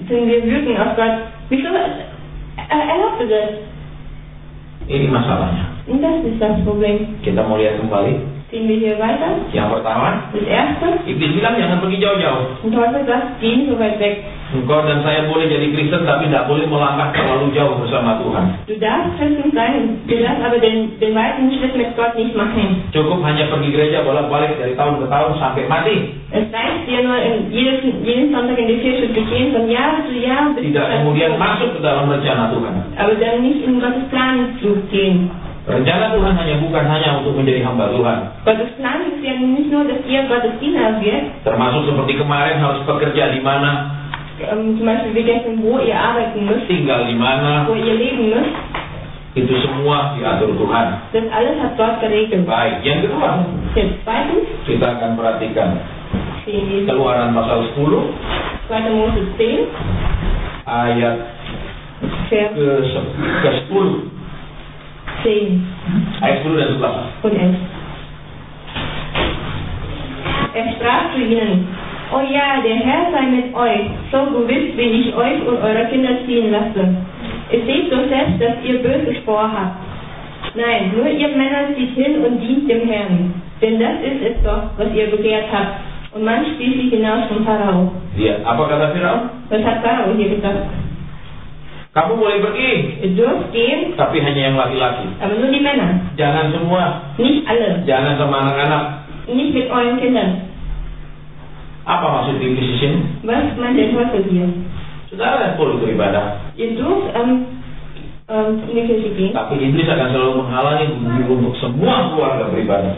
sind wir wütend auf Gott. Wieso erlaubt ihr das? Ini masalahnya. Und das ist das Problem. Kita mau lihat kembali. Ziehen wir hier weiter. Yang pertama, Das erste, Iblis bilang jangan pergi jauh-jauh. und Teufel sagt, geh nicht so weit weg. Engkau dan saya boleh jadi Kristen, tapi tidak boleh melangkah terlalu jauh bersama Tuhan. Du darfst Christen sein, du darfst aber den weiten Schritt mit Gott nicht machen. Cukup hanya pergi gereja bolak-balik dari tahun ke tahun sampai mati. Es reicht dir nur, jeden Sonntag in die Kirche zu gehen, von Jahr zu Jahr, bis Tidak kemudian masuk ke dalam rencana Tuhan. aber dann nicht in Gottes Plan zu gehen. Rencana Tuhan bukan hanya untuk menjadi hamba Tuhan. Gottes Plan ist ja nicht nur, dass ihr Gottes Diener wird, Termasuk seperti kemarin harus bekerja di mana, zum Beispiel wie gestern, wo ihr arbeiten müsst, tinggal di mana, wo ihr leben müsst, itu semua diatur Tuhan. das alles hat Gott geregelt. Baik, yang kedua, Jetzt zweitens, kita akan perhatikan sehen wir Keluaran pasal 10 2. Mose 10, ayat Vers ke-10. 10 Ayat 10 dan 11. und 11. Er sprach zu ihnen, oh ja, der Herr sei mit euch, so gewiss, wie ich euch und eure Kinder ziehen lasse. Es seht so selbst, dass ihr Böses vorhabt. Nein, nur ihr Männer zieht hin und dient dem Herrn. Denn das ist es doch, was ihr begehrt habt. Und man stieß sie hinaus vom Pharao. Lihat, apa kata Firaun? Was hat Pharao hier gesagt? Kamu boleh pergi, Ihr dürft gehen, tapi hanya yang laki-laki. aber nur die Männer. Jangan semua, Nicht alle. jangan sama anak-anak. Nicht mit euren Kindern. Apa maksud Iblis di sini? Was meint der Teufel hier? Saudara boleh beribadah, Ihr dürft in die Kirche gehen, tapi Iblis akan selalu menghalangi untuk semua keluarga beribadah.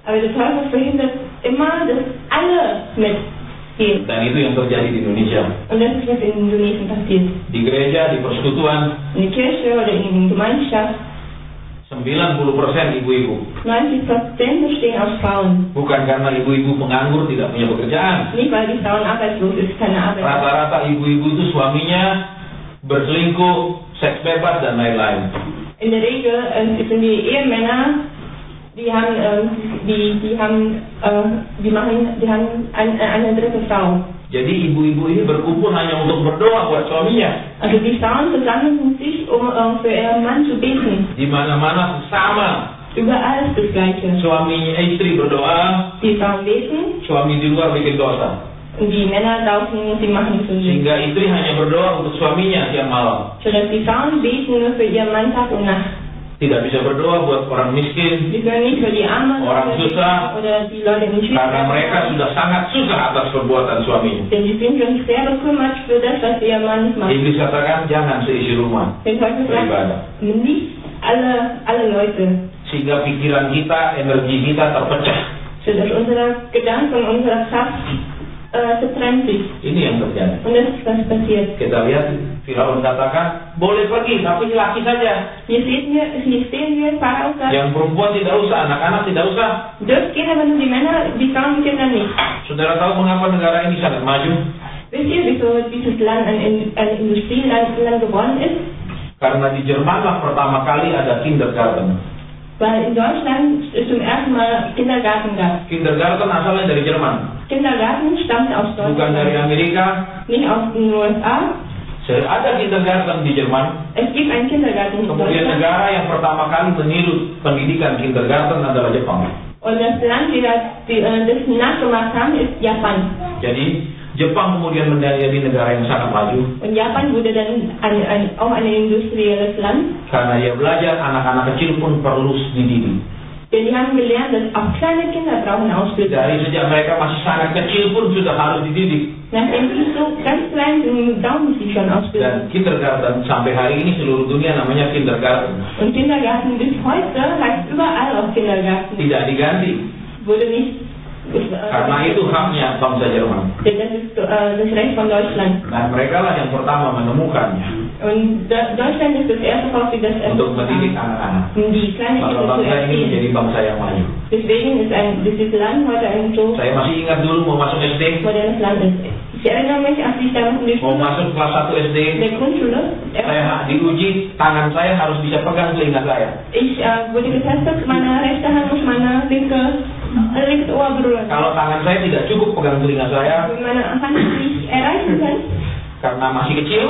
aber der Teufel verhindert immer, dass alle mitgehen. Dan itu yang terjadi di Indonesia. Und das ist, was in Indonesien passiert. Di gereja, di persekutuan, In die Kirche oder in der Gemeinschaft, 90% ibu-ibu. 90% bestehen aus Frauen. Bukan karena ibu-ibu penganggur tidak punya pekerjaan. Nicht, weil die Frauen arbeitslos ist, keine Arbeit. Rata-rata ibu-ibu itu suaminya berselingkuh, seks bebas, dan lain-lain. In der Regel sind die Ehemänner, die haben eine dritte Frau. Jadi ibu-ibu ini berkumpul hanya untuk berdoa buat suaminya. Also die Frauen versammeln sich, um für ihren Mann zu beten. Di mana-mana sama. Überall ist das Gleiche. Suami istri berdoa, Die Frauen beten suami di luar bikin dosa. und die Männer draußen, sie machen Sünde. Sehingga istri hanya berdoa untuk suaminya siang malam. Sodass die Frauen beten nur für ihren Mann Tag und Nacht. Tidak bisa berdoa buat orang miskin, Sie können nicht für die Armen orang susah, oder die Leute in karena mereka sudah sangat susah atas perbuatan suaminya. Denn sie sind schon sehr bekümmert für das, was ihr Mann macht. Iblis katakan jangan seisi rumah Denn heute beribadah. sagt, nicht alle Leute, Sehingga pikiran kita, energi kita terpecah. sodass unsere Gedanken und unsere Kraft getrennt sich. Ini yang terjadi. Und das ist was passiert. Kita lihat Firaun katakan boleh pergi tapi laki saja. Hier sehen wir Pharao sagt, Yang perempuan tidak usah, anak-anak tidak usah. dürft gehen, aber nur die Männer, die Frauen, die Kinder nicht. Saudara tahu mengapa negara ini sangat maju? Wisst ihr, wieso dieses Land ein Industrieland geworden ist? Karena di Jerman lah pertama kali ada kindergarten. Weil in Deutschland es zum ersten Mal Kindergarten gab. Kindergarten asalnya dari Jerman, Kindergarten stammt aus bukan dari Deutschland, Amerika. nicht aus den USA. Ada kindergarten di Jerman. Es gibt einen Kindergarten in Kemudian Deutschland. negara yang pertama kali meniru pendidikan kindergarten adalah Jepang. Und das Land, die das nachgemacht haben, ist Japan. Jadi Jepang kemudian menjadi negara yang sangat maju Und Japan wurde dann auch ein industrielles Land. karena dia belajar anak-anak kecil pun perlu dididik. Denn die haben gelernt, dass auch kleine Kinder brauchen Ausbildung. Dari sejak mereka masih sangat kecil pun sudah harus dididik. Nachdem die so ganz klein sind, brauchen sie schon Ausbildung. Dan kindergarten sampai hari ini seluruh dunia namanya kindergarten. Und Kindergarten bis heute heißt überall auch Kindergarten. Tidak diganti. Wurde nicht. Karena itu haknya bangsa Jerman. Denn das ist das Recht von Deutschland. Dan mereka lah yang pertama menemukannya Und Deutschland ist das erste Volk, die das untuk mendidik anak-anak. Die kleine Maka Kinder zu bangsa ini erziehen. menjadi bangsa yang maju. Deswegen ist dieses Land heute ein so Saya masih ingat dulu mau masuk SD, modernes Land ist. Ich erinnere mich, als ich damals in mau masuk kelas 1 SD, der Grundschule, saya diuji tangan saya harus bisa pegang telinga saya. ich wurde getestet, meine rechte Hand muss meine linke Ohr berühren. Kalau tangan saya tidak cukup pegang telinga saya Wenn meine Hand nicht erreichen kann, karena masih kecil,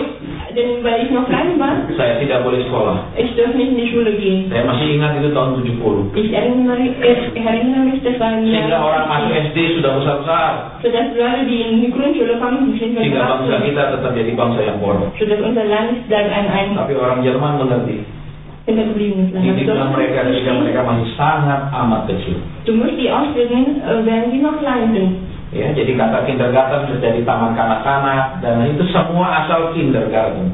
denn weil ich noch klein war, saya tidak boleh sekolah. ich durfte nicht in die Schule gehen. Saya masih ingat itu tahun 70. Ich erinnere mich, das war im Sehingga Jahr, orang masuk SD sudah besar-besar. sodass Leute, die in die Grundschule kommen, sind schon Sehingga bangsa erwachsen. kita tetap jadi bangsa yang bodoh. Sodass unser Land bleibt ein Tapi orang Jerman mengerti. hintergebliebenes Land. Didiklah mereka ketika mereka masih sangat amat kecil. Du musst die ausbilden, während die noch klein sind. Ya, jadi kata kindergarten menjadi taman kanak-kanak dan itu semua asal kindergarten.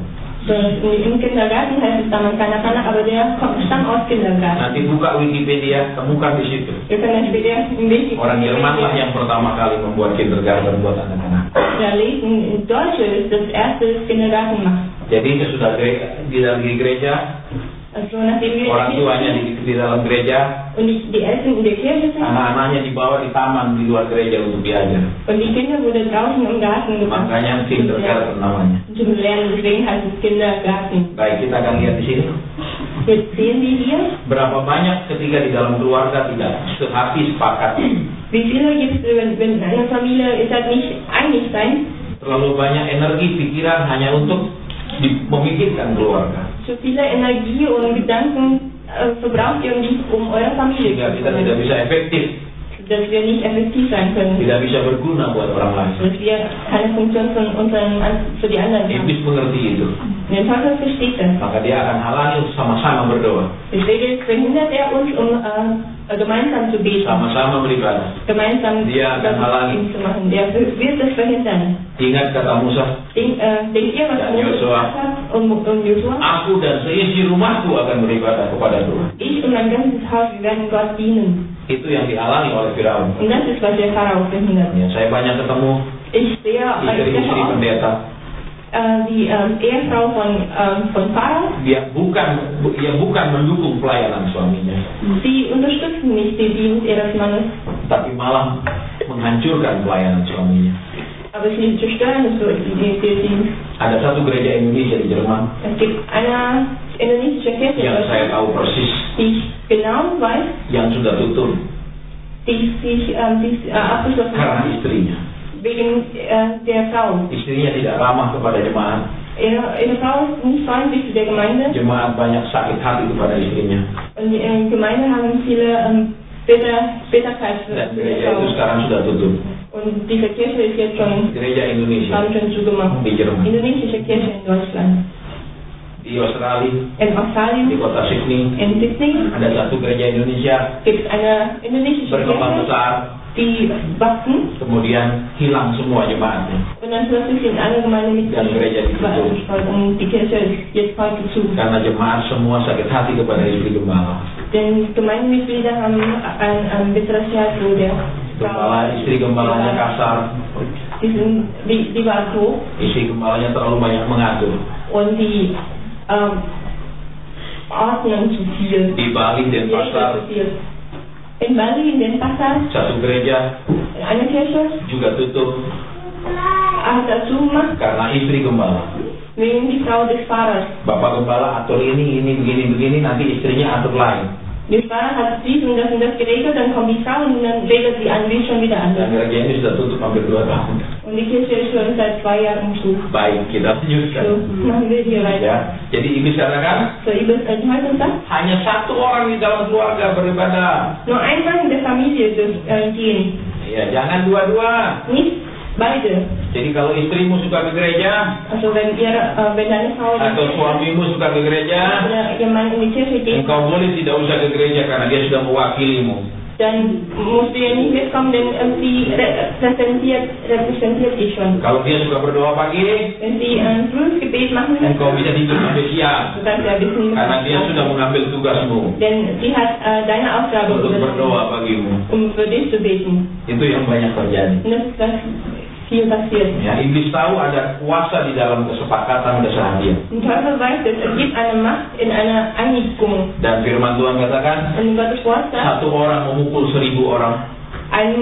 Im Kindergarten heißt es Taman Kanak-Kanak, aber der stammt aus Kindergarten. Nanti buka Wikipedia, temukan di situ. Wir können später im Wichtigsten Orang Jerman lah yang pertama kali membuat kindergarten buat anak-anak. lesen. In Deutschland ist das erste Kindergarten macht. Jadi sesudah di dalam gereja, Also nachdem wir orang tuanya di dalam gereja, und die Eltern in der Kirche sind anak-anaknya dibawa di taman di luar gereja untuk diajar. und die Kinder wurden draußen im Garten gemacht. Makanya kindergarten namanya. Zum Lernen, deswegen heißt es Kindergarten. Baik, kita akan lihat di sini. Jetzt sehen wir hier, Berapa banyak ketika di dalam keluarga tidak sehati sepakat. wie viele gibt es, wenn eine Familie ist halt nicht einig sein, Terlalu banyak energi pikiran hanya untuk memikirkan keluarga. so viele Energie und Gedanken verbraucht ihr um eure Familie Sehingga zu kita tidak kümmern, bisa efektif, dass wir nicht effektiv sein können, tidak bisa berguna buat orang lain. dass wir keine Funktion für die anderen haben. Iblis mengerti itu. Der Teufel versteht das. Maka dia akan halangi untuk sama-sama berdoa, Deswegen verhindert er uns, gemeinsam zu beten, sama-sama beribadah. gemeinsam Dia akan halangi. Gottesdienst zu machen. Der wird das verhindern. Ingat kata Musa, Denkt ihr, was Dan Mose Yosua. gesagt hat und Josua? aku dan seisi rumahku akan beribadah kepada Tuhan. Ich und mein ganzes Haus, wir werden Gott dienen. Itu yang dihalangi oleh Firaun. Und das ist, was der Pharao verhindert. Ya, saya banyak ketemu Ich sehe istri-istri auch pendeta. die Ehefrau von Pharao. Dia bukan mendukung pelayanan suaminya, Sie unterstützen nicht den Dienst ihres Mannes, tapi malah menghancurkan pelayanan suaminya. aber sie zerstören es so, den Dienst. Ada satu gereja Indonesia di Jerman. Es gibt eine indonesische Kirche, yang saya tahu persis, die ich genau weiß, yang sudah tutup die abgeschlossen karena haben, istrinya. wegen der Frau. Istrinya tidak ramah kepada jemaat. Ihre Frau ist nicht freundlich zu der Gemeinde Jemaat banyak sakit hati kepada istrinya. und die Gemeinde haben viele Bitterkeit für Dan die gereja itu Frau. sekarang sudah tutup. Und diese Kirche ist jetzt schon, Gereja Indonesia haben schon zugemacht. di Jerman, Indonesische Kirche in Deutschland. di Australia, In Australien, di kota Sydney in Sydney, ada satu gereja Indonesia gibt es eine indonesische berkembang Kirche, besar, die wachsen kemudian hilang semua jemaatnya und dann plötzlich sind alle Gemeindemitglieder dan gereja ditutup überangestellt und die Kirche ist jetzt heute zu. karena jemaat semua sakit hati kepada istri gembala. Denn Gemeindemitglieder haben ein bitteres Herz zu der Gembala, istri gembalanya kasar, die war doof istri gembalanya terlalu banyak mengatur. und die ordnen zu viel. Di Bali dan Die pasar, regeln zu viel. In Bali, in Denpasar, satu gereja in einer Kirche, juga tutup hat dazu gemacht, karena istri gembala. wegen die Frau des Pfarrers. Bapak gembala atur ini, begini, nanti istrinya atur lain. Der Pfarrer hat dies und das geregelt, dann kommt die Frau und dann regelt die andere schon wieder Dan anders. gereja ini sudah tutup hampir 2 tahun. Und die Kirche ist schon seit 2 Jahren zu. Baik, kita So, lanjutkan. machen wir hier weiter. Ya, jadi ibu katakan So, Ibn heute sagt, hanya satu orang di dalam keluarga beribadah. nur ein Mann in der Familie dürfen gehen, Ya, jangan dua-dua. nicht beide. Jadi kalau istrimu suka ke gereja Also wenn deine Frau atau suamimu suka ke gereja, oder ihr Mann in die Kirche geht, engkau boleh tidak usah ke gereja karena dia sudah mewakilimu. dann musst du ja nicht mitkommen, denn sie repräsentiert dich schon. Kalau dia suka berdoa pagi, Wenn sie ein frühes Gebet machen, engkau bisa tidur sampai siang du kannst ja wissen, karena dia sudah mengambil tugasmu denn sie hat deine Aufgabe untuk berdoa übernommen, bagimu. für dich zu beten. Itu yang banyak terjadi. Und das ist was viel passiert. Ya, iblis tahu ada kuasa di dalam kesepakatan keseharian. Und Teufel weiß, dass es gibt eine Macht in einer Einigung. Dan firman Tuhan katakan, Und Gottes Wort sagt, satu orang memukul 1000 orang, ein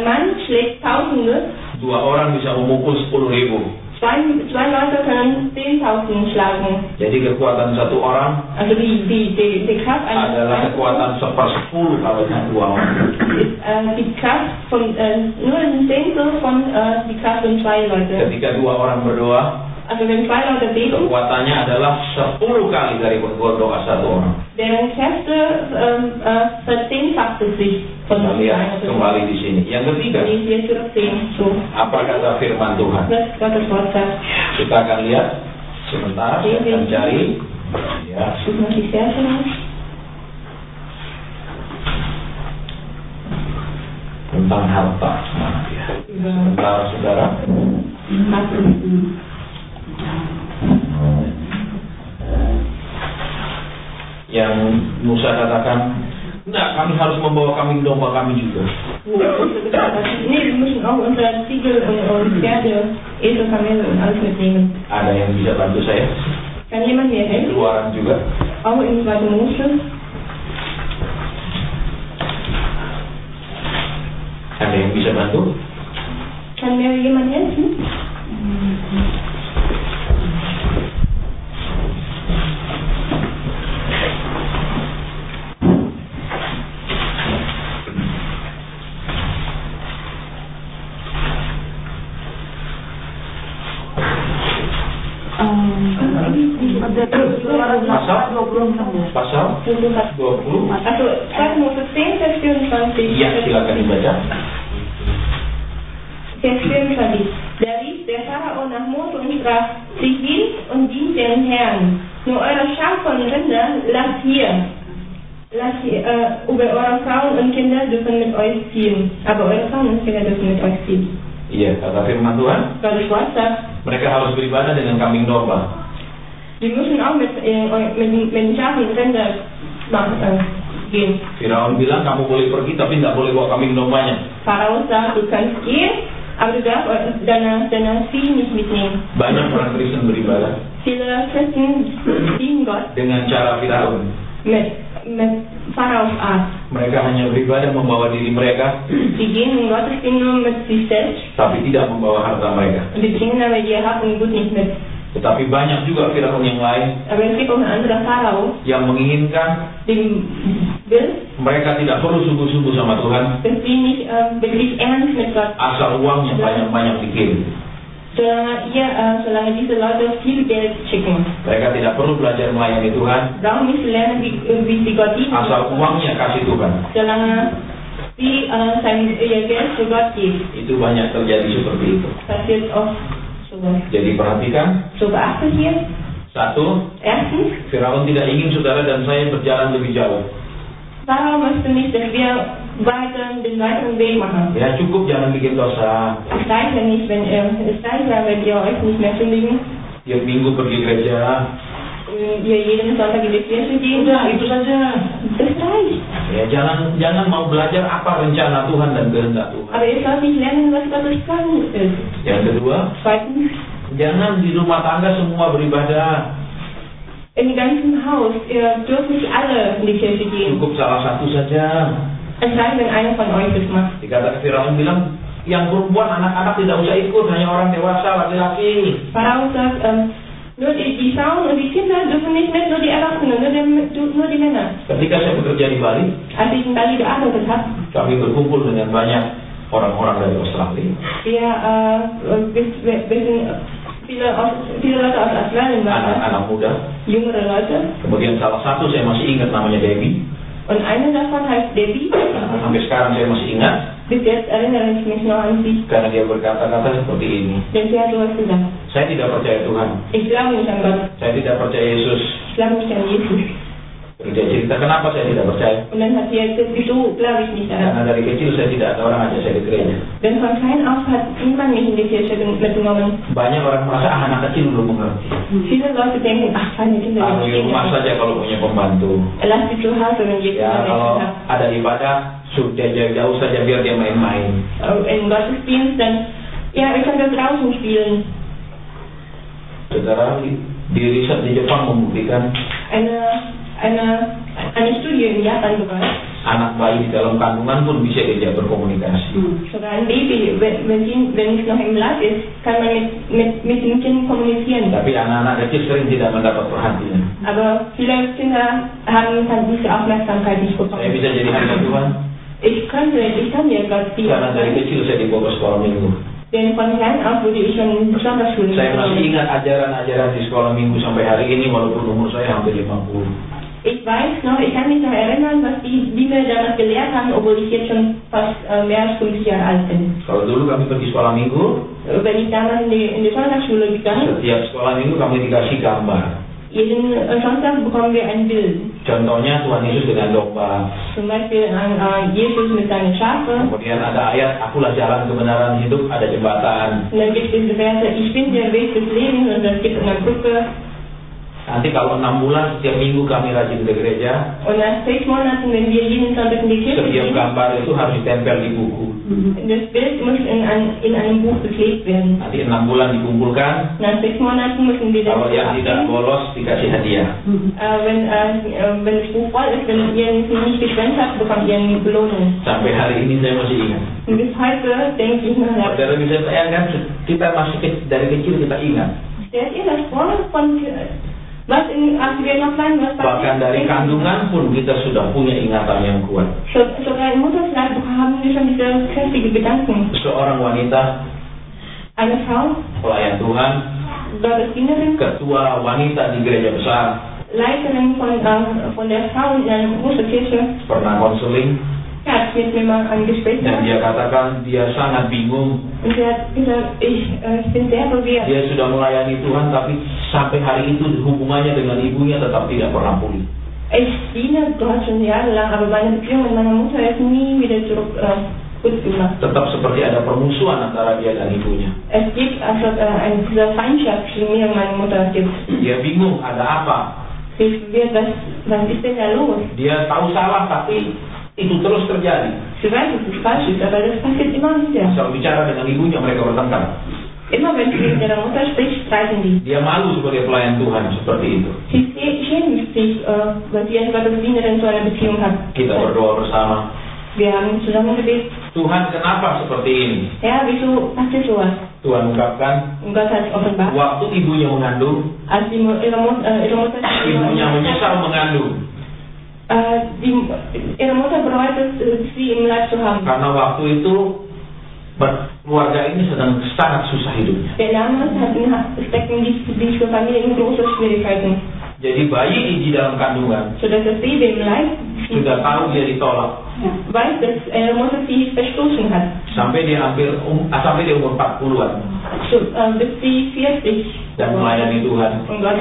Mann schlägt Tausende, 2 orang bisa memukul 10.000. zwei Leute können 10.000 schlagen. Jadi kekuatan satu orang Also die Kraft eines adalah kekuatan 1/10 kalau 2 orang. ist die Kraft von nur ein Zehntel von die Kraft von 2 Leute. Ketika 2 orang berdoa, Also wenn 2 Leute beten, kekuatannya adalah 10 kali dari doa 1 orang. deren Kräfte verzehnfacht es sich von Kita lihat einer Person. kembali di sini. Yang ketiga, Die wir zurücksehen. So, apa kata firman Tuhan? das Gottes Wort sagt. Kita akan lihat sebentar, saya akan cari. Ya, Ich muss die Verse raus. tentang harta. Mana dia? Sebentar, saudara. Yang Musa katakan, enggak, kami harus membawa kambing domba kami juga. Nee, wir müssen auch unsere Ziegel und Pferde, Esel, Kamele und alles mitnehmen. Ada yang bisa bantu saya? Kann jemand mir helfen? Keluaran juga. Auch in 2. Mose. Ada yang bisa bantu? Kann mir jemand helfen? Pasal 20. Also 2. Mose 10, Vers 24. Iya, silakan dibaca. Vers 24. Da rief der Pharao nach Mose und sprach, zieht hin und dient den Herrn. Nur eure Schafe und Rinder lasst hier. Über eure Frauen und Kinder dürfen mit euch ziehen. Aber eure Frauen und Kinder dürfen mit euch ziehen. Iya, kata firman Tuhan, Gottes Wort sagt, mereka harus beribadah dengan kambing domba. wir müssen auch mit Schafen und Rinder gehen. Firaun bilang, kamu boleh pergi tapi tidak boleh bawa kambing dombanya. Pharao sagt, du kannst gehen, aber du darfst deine Vieh nicht mitnehmen. Banyak orang Kristen beribadah Viele Christen dienen Gott dengan cara Firaun. mit Pharaos Art. Mereka hanya beribadah membawa diri mereka, Sie gehen in Gottesdienst nur mit sich selbst tapi tidak membawa harta mereka. und die bringen aber ihr Hab und Gut nicht mit. Tetapi banyak juga Firaun yang lain Aber es gibt auch ein anderer Pharao, yang menginginkan dem will, mereka tidak perlu sungguh-sungguh sama Tuhan, dass die nicht wirklich ernst mit Gott, asal uangnya banyak-banyak dikirim. solange diese Leute viel Geld schicken. Mereka tidak perlu belajar melayani Tuhan, Brauchen nicht zu lernen, wie sie Gott dienen. asal uangnya kasih Tuhan. Solange sie ihr Geld für Gott geben. Itu banyak terjadi seperti itu. Passiert oft sowas. Jadi perhatikan, So beachtet hier. satu, Erstens, Firaun tidak ingin saudara dan saya berjalan lebih jauh. Pharao möchte nicht, dass wir den weiteren Weg machen. Ya cukup jangan bikin dosa. Es reicht ja nicht, wenn ihr euch nicht mehr sündigen, Tiap minggu pergi gereja. ihr jeden Sonntag in die Kirche gehen. Udah, itu saja. Das reicht. Ya jangan mau belajar apa rencana Tuhan dan kehendak Tuhan. Aber ihr sollt nicht lernen, was Gottes Plan ist. Yang kedua, Zweitens, jangan di rumah tangga semua beribadah. im ganzen Haus, ihr dürft nicht alle in die Kirche gehen. Cukup salah satu saja. Es reicht, wenn einer von euch das macht. Dikatakan Firaun bilang, yang perempuan anak-anak tidak usah ikut, hanya orang dewasa laki-laki. Pharao sagt, nur die Frauen und die Kinder dürfen nicht mit, nur die Erwachsenen, nur die Männer. Ketika saya bekerja di Bali, Als ich in Bali gearbeitet habe, kami berkumpul dengan banyak orang-orang dari Australia. wir sind viele Leute aus Australien waren, Anak-anak muda. jüngere Leute. Kemudian salah satu saya masih ingat namanya Debbie. Und eine davon heißt Debbie. Sampai sekarang saya masih ingat Bis jetzt erinnere ich mich noch an sie, karena dia berkata-kata seperti ini. denn sie hat sowas gesagt. Saya tidak percaya Tuhan. Ich glaube nicht an Gott, Saya tidak percaya Yesus. ich glaube nicht an Jesus. Lalu dia cerita kenapa saya tidak percaya. Und dann hat sie erzählt, wieso glaube ich nicht Karena daran. dari kecil saya tidak ada orang ajak saya ke gereja. Denn von klein auf hat niemand mich in die Kirche mitgenommen. Banyak orang merasa anak kecil belum mengerti. Viele Leute denken, ach, kleine Kinder, Di rumah saja kalau punya pembantu. lass sie zu Hause, wenn ihr Ya Kinder kalau Menschen habt. ada ibadah sudah jauh saja biar dia main-main. In Gottesdienst, dann, ja, ihr könnt da draußen spielen. Saudara, di riset di Jepang membuktikan Eine Studie in Japan beweist, anak bayi di dalam kandungan pun bisa diajak berkomunikasi. sogar ein Baby, wenn es noch im Leib ist, kann man mit dem Kind kommunizieren. Tapi anak-anak kecil sering tidak mendapat perhatian. Aber viele Kinder haben diese Aufmerksamkeit nicht Saya bekommen. bisa jadi hamba Tuhan Ich kann ja Gott karena dari dienen. kecil saya dibawa ke sekolah minggu. Denn von klein auf wurde ich schon in Sonderschule Saya masih mitgenommen. ingat ajaran-ajaran di sekolah minggu sampai hari ini walaupun umur saya hampir 50. Ich weiß noch, ich kann mich noch erinnern, was die mir damals gelehrt haben, obwohl ich jetzt schon fast mehr als 50 Jahre alt bin. Kalau dulu kami pergi sekolah minggu, Wenn ich damals in die Sonderschule gegangen, setiap sekolah minggu kami dikasih gambar. jeden Sonntag bekommen wir ein Bild. Contohnya Tuhan Yesus dengan domba. Zum Beispiel Jesus mit seinen Schafen. Kemudian ada ayat, akulah jalan kebenaran hidup, ada jembatan. Und dann gibt es diese Verse, ich bin der Weg des Lebens, und es gibt eine Brücke. Nanti kalau 6 bulan setiap minggu kami rajin ke gereja, Und nach 6 Monaten, wenn wir jeden Sonntag in die Kirche setiap gehen, gambar itu harus ditempel di buku. das Bild muss in einem Buch geklebt werden. Nanti 6 bulan dikumpulkan, Nach 6 Monaten müssen wir das kalau yang tidak abgeben. bolos dikasih hadiah. Wenn das Buch voll ist, wenn ihr es nicht geschwänzt habt, bekommt ihr eine Belohnung. Sampai hari ini saya masih ingat. Und bis heute denke ich noch, Saudara bisa bayangkan, kita masih dari kecil kita ingat. stellt ihr das vor, als wir noch klein waren, was Bahkan dari kandungan pun kita sudah punya ingatan yang kuat. Sogar im Muttersleib haben wir schon diese kräftigen Gedanken. Seorang wanita, Eine Frau, pelayan Tuhan, Gottesdienerin, ketua wanita di gereja besar, Leiterin von der Frau in einer großen Kirche, pernah konseling, hat mit mir mal ein Gespräch dan gehabt. dia katakan dia sangat bingung. Und sie hat gesagt, ich bin sehr verwirrt. Dia sudah melayani Tuhan, tapi sampai hari itu hubungannya dengan ibunya tetap tidak pernah pulih. Ich diene Gott schon jahrelang, aber meine Beziehung mit meiner Mutter ist nie wieder zurück gut gemacht. Tetap seperti ada permusuhan antara dia dan ibunya. Es gibt also diese Feindschaft zwischen mir und meiner Mutter gibt. Dia bingung ada apa. Sie ist verwirrt, was ist denn da los? Dia tahu salah, tapi itu terus terjadi. Sie weiß, dass es falsch ist, aber das passiert immer wieder. Kalau bicara dengan ibunya mereka bertengkar. Immer wenn sie mit ihrer Mutter spricht, streiten die. Dia malu sebagai pelayan Tuhan seperti itu. Sie schämt sich, weil sie als Gottesdienerin so eine Beziehung hat. Kita berdoa bersama. Wir haben zusammen gebetet, Tuhan, kenapa seperti ini? Herr, wieso passiert sowas? Tuhan ungkapkan, und Gott hat es offenbart, waktu ibunya mengandung, als ihre Mutter ibunya menyesal mengandung. Ihre Mutter bereut es, sie im Leib zu haben. Karena waktu itu keluarga ini sedang sangat susah hidupnya. Denn damals steckten die Familie in große Schwierigkeiten. Jadi bayi di dalam kandungan Sodass das Baby im Leib sudah tahu dia ditolak. weiß, dass ihre Mutter sie verstoßen hat. Sampai dia umur 40-an Bis sie 40 dan melayani Tuhan. und Gott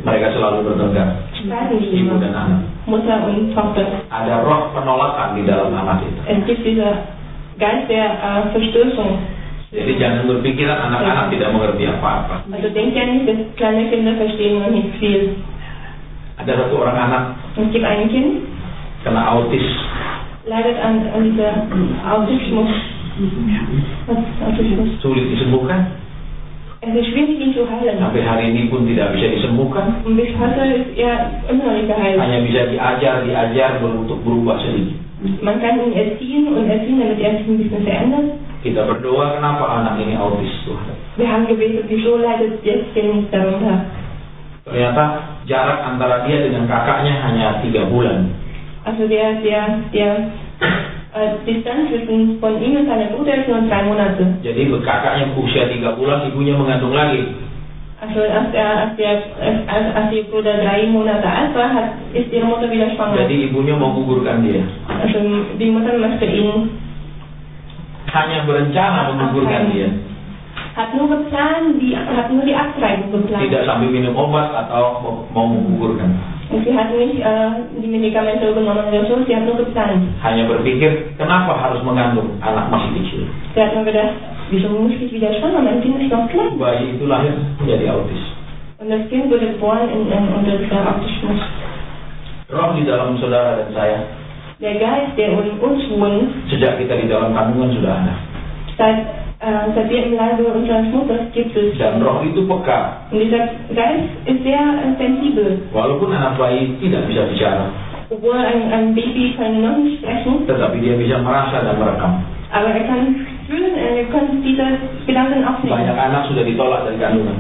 Mereka selalu bertengkar, streiten die ibu dan anak. Mutter und Tochter. Ada roh penolakan di dalam anak itu. Es gibt dieser Geist der Verstößung. Jadi jangan berpikiran anak-anak tidak mengerti apa-apa. Also denkt ja nicht, dass kleine Kinder verstehen noch nicht viel. Ada satu orang anak Es gibt ein Kind, kena autis. leidet an dieser Autismus. Autismus. Sulit disembuhkan. Es ist schwierig, ihn zu heilen. Sampai hari ini pun tidak bisa disembuhkan. Und bis heute ist er immer noch nicht geheilt. Hanya bisa diajar untuk berubah sedikit. Man kann ihn erziehen, damit er sich ein bisschen verändert. Kita berdoa, kenapa anak ini autis, Tuhan? Wir haben gebetet, wieso leidet jetzt Kind darunter? Ternyata jarak antara dia dengan kakaknya hanya 3 bulan. Also der Distanz zwischen von ihm und seiner Bruder ist nur 3 Monate. Jadi kakaknya usia 3 bulan, ibunya mengandung lagi. Also als ihr Bruder 3 Monate alt war, ist ihre Mutter wieder schwanger. Jadi ibunya mau gugurkan dia. Also die Mutter möchte ihn Hanya berencana menggugurkan dia. hat nur die Abtreibung geplant. Tidak sambil minum obat atau mau menggugurkan. Und sie hat nicht die Medikamente genommen oder so, sie hat nur geplant. Hanya berpikir, kenapa harus mengandung anak masih kecil? Sie hat nur gedacht, wieso muss ich wieder schwanger? Mein Kind ist noch klein. Bayi itu lahir menjadi autis. Und das Kind wurde geboren unter dieser Autismus. Roh di dalam saudara dan saya, Der Geist, der in uns wohnt, sejak kita di dalam kandungan sudah ada. seit wir im Leibe unseres Mutters gibt es. Dan roh itu peka. Und dieser Geist ist sehr sensibel. Walaupun anak bayi tidak bisa bicara, Obwohl ein Baby kann noch nicht sprechen, tetapi dia bisa merasa dan merekam. aber er kann fühlen, er kann diese Gedanken aufnehmen. Banyak anak sudah ditolak dari kandungan.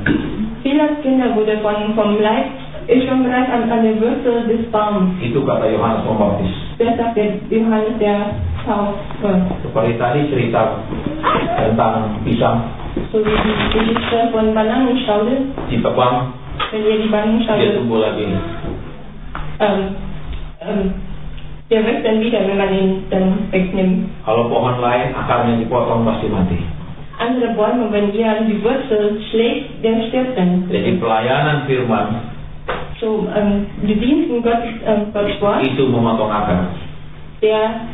Viele Kinder wurde vom Leib ist schon bereits an der Wurzel des Baums. Itu kata Yohanes Pembaptis. Das sagt der Johannes der Täufer. Seperti tadi cerita tentang pisang So wie die Geschichte von Bananenstaude, ditebang, wenn ihr die dia Bananenstaude tumbuh lagi. der wächst dann wieder, wenn man ihn dann wegnimmt. Kalau pohon lain akarnya dipotong pasti mati. Andere Bäume, wenn ihr an die Wurzel schlägt, der stirbt dann. Jadi pelayanan firman So, die Diensten Gottes Wort, itu memotong akar. der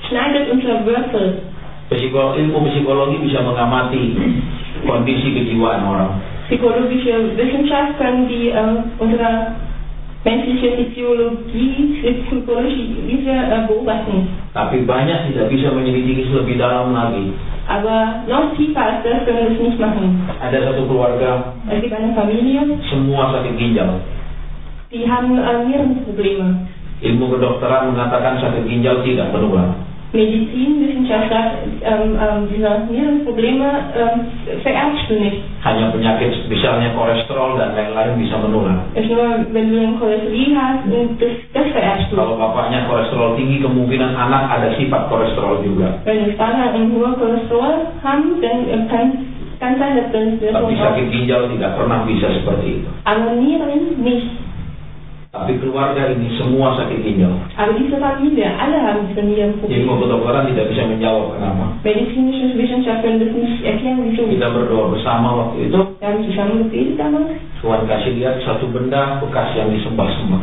schneidet unsere Wurzel. Ilmu psikologi bisa mengamati kondisi kejiwaan orang. Psychologische Wissenschaft können die unsere menschliche Physiologie beobachten. Tapi banyak tidak bisa menyelidiki lebih dalam lagi. Aber noch tiefer als das können wir es nicht machen. Ada satu keluarga, Es gibt eine Familie, semua sakit ginjal. die haben Nierenprobleme. Ilmu kedokteran mengatakan sakit ginjal tidak menular. Medizinwissenschaft sagt, diese Nierenprobleme vererbst du nicht. Hanya penyakit misalnya kolesterol dan lain-lain bisa menular. Es ist nur, wenn du ein Cholesterin hast, das vererbst du. Kalau bapaknya kolesterol tinggi, kemungkinan anak ada sifat kolesterol juga. Wenn die Vater ein hohes Cholesterol haben, dann kann sein, dass das Tapi sakit ginjal tidak pernah bisa seperti itu. Aber Nieren nicht. Tapi keluarga ini semua sakit ginjal. Aber diese Familie, alle haben diese Nierenprobleme. Ilmu kedokteran tidak bisa menjawab kenapa. Medizinische Wissenschaft können das nicht erklären, wieso. Kita berdoa bersama waktu itu. Wir haben zusammen gebetet damals. Tuhan kasih lihat satu benda bekas yang disembah-sembah.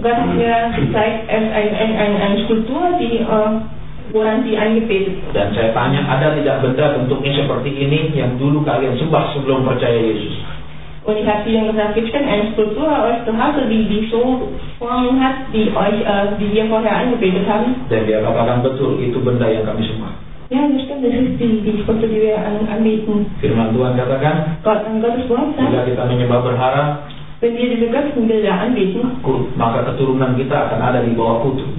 Gott hat mir gezeigt, eine Skulptur, woran sie angebetet. Dan saya tanya, ada tidak benda bentuknya seperti ini yang dulu kalian sembah sebelum percaya Yesus? Und ich habe ihnen gesagt, gibt es denn eine Skulptur euch zu Hause, die so Formen hat, die wir vorher angebetet haben? Dan dia katakan betul, itu benda yang kami sembah. Ja, das stimmt, das ist die Skulptur, die wir anbeten. Firman Tuhan katakan, Gottes Wort sagt, jika kita menyembah berhala, wenn wir diese Götzenbilder anbeten, maka keturunan kita akan ada di bawah kutu.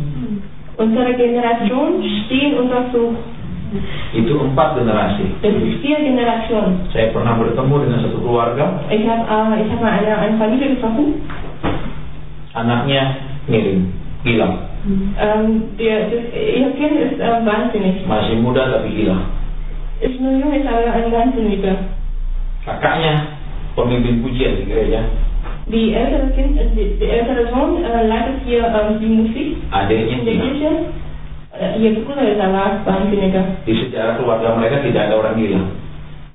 unsere Generation steht unter Fluch. Itu 4 generasi. Das ist 4 Generationen. Saya pernah bertemu dengan satu keluarga, Ich hab mal eine Familie getroffen. anaknya miring, gila. Ihr Kind ist wahnsinnig. Masih muda tapi gila. Ist nur jung, ist aber ein Wahnsinniger. Kakaknya pemimpin pujian di gereja. Die ältere Sohn leitet hier die Musik Adiknya in der gila. Kirche. Ihr Bruder ist aber Wahnsinniger. Di sejarah keluarga mereka tidak ada orang gila.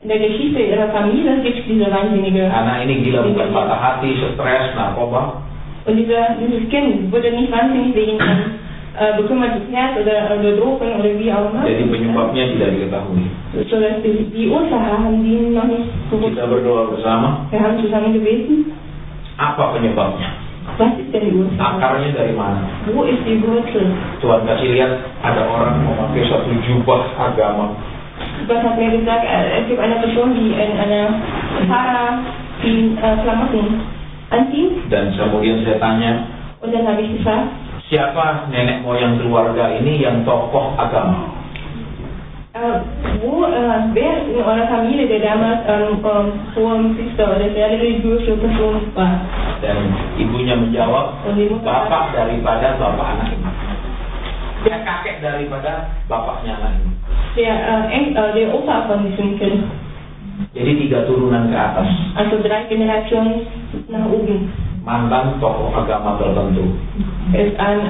In der Geschichte ihrer Familie gibt es diese Wahnsinnige. Anak ini gila bukan patah hati, stres, narkoba. Und dieses Kind wurde nicht wahnsinnig wegen bekümmertes Herz oder Drogen oder wie auch immer. Jadi penyebabnya tidak diketahui. So dass die Ursache haben die noch nicht gewusst. Kita berdoa bersama. Wir haben zusammen gebeten. Apa penyebabnya? Was ist denn die Ursache? Akarnya dari mana? Wo ist die Wurzel? Tuhan kasih lihat ada orang memakai satu jubah agama. Gott hat mir gesagt, es gibt eine Person, die in einer Pfarrer die Klamotten anzieht. Dan kemudian saya tanya, Und dann habe ich gefragt, siapa nenek moyang keluarga ini yang tokoh agama? wer in eurer Familie, der damals hohem Priester oder sehr religiöse Person war? Dan ibunya menjawab, Und die Mutter bapak daripada bapak anak ini. Dia kakek daripada bapaknya anak ini. der Opa von diesem Kind. Jadi 3 turunan ke atas. Also 3 Generationen nach oben. Mantan tokoh agama tertentu Ist ein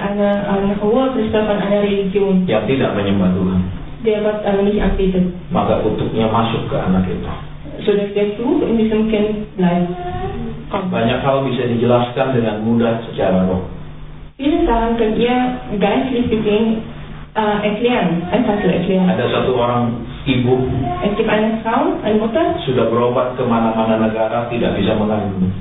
hoher Priester von einer Religion, yang tidak menyembah Tuhan. der Gott nicht anbetet. Maka kutuknya masuk ke anak itu. Sodass der Fluch in diesem Kind bleibt. Banyak hal bisa dijelaskan dengan mudah secara roh. Viele Sachen könnt ihr geistlich gesehen erklären, einfach zu erklären. Ada satu orang ibu Es gibt eine Frau, eine Mutter, sudah berobat kemana-mana negara, tidak bisa mengandung.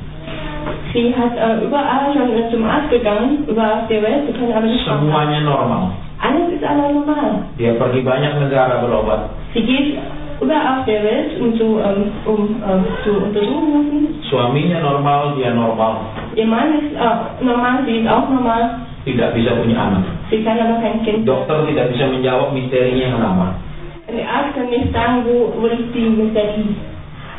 sie hat überall schon zum Arzt gegangen, überall auf der Welt, sie können aber nicht schwanger. Semuanya normal. Alles ist aber normal. Dia pergi banyak negara berobat. Sie geht überall auf der Welt, um zu untersuchen lassen. Suaminya normal, dia normal. Ihr Mann ist normal, sie ist auch normal. Tidak bisa punya anak. Sie kann aber kein Kind. Dokter tidak bisa menjawab misterinya kenapa. Der Arzt kann nicht sagen, wo liegt die Mysterie.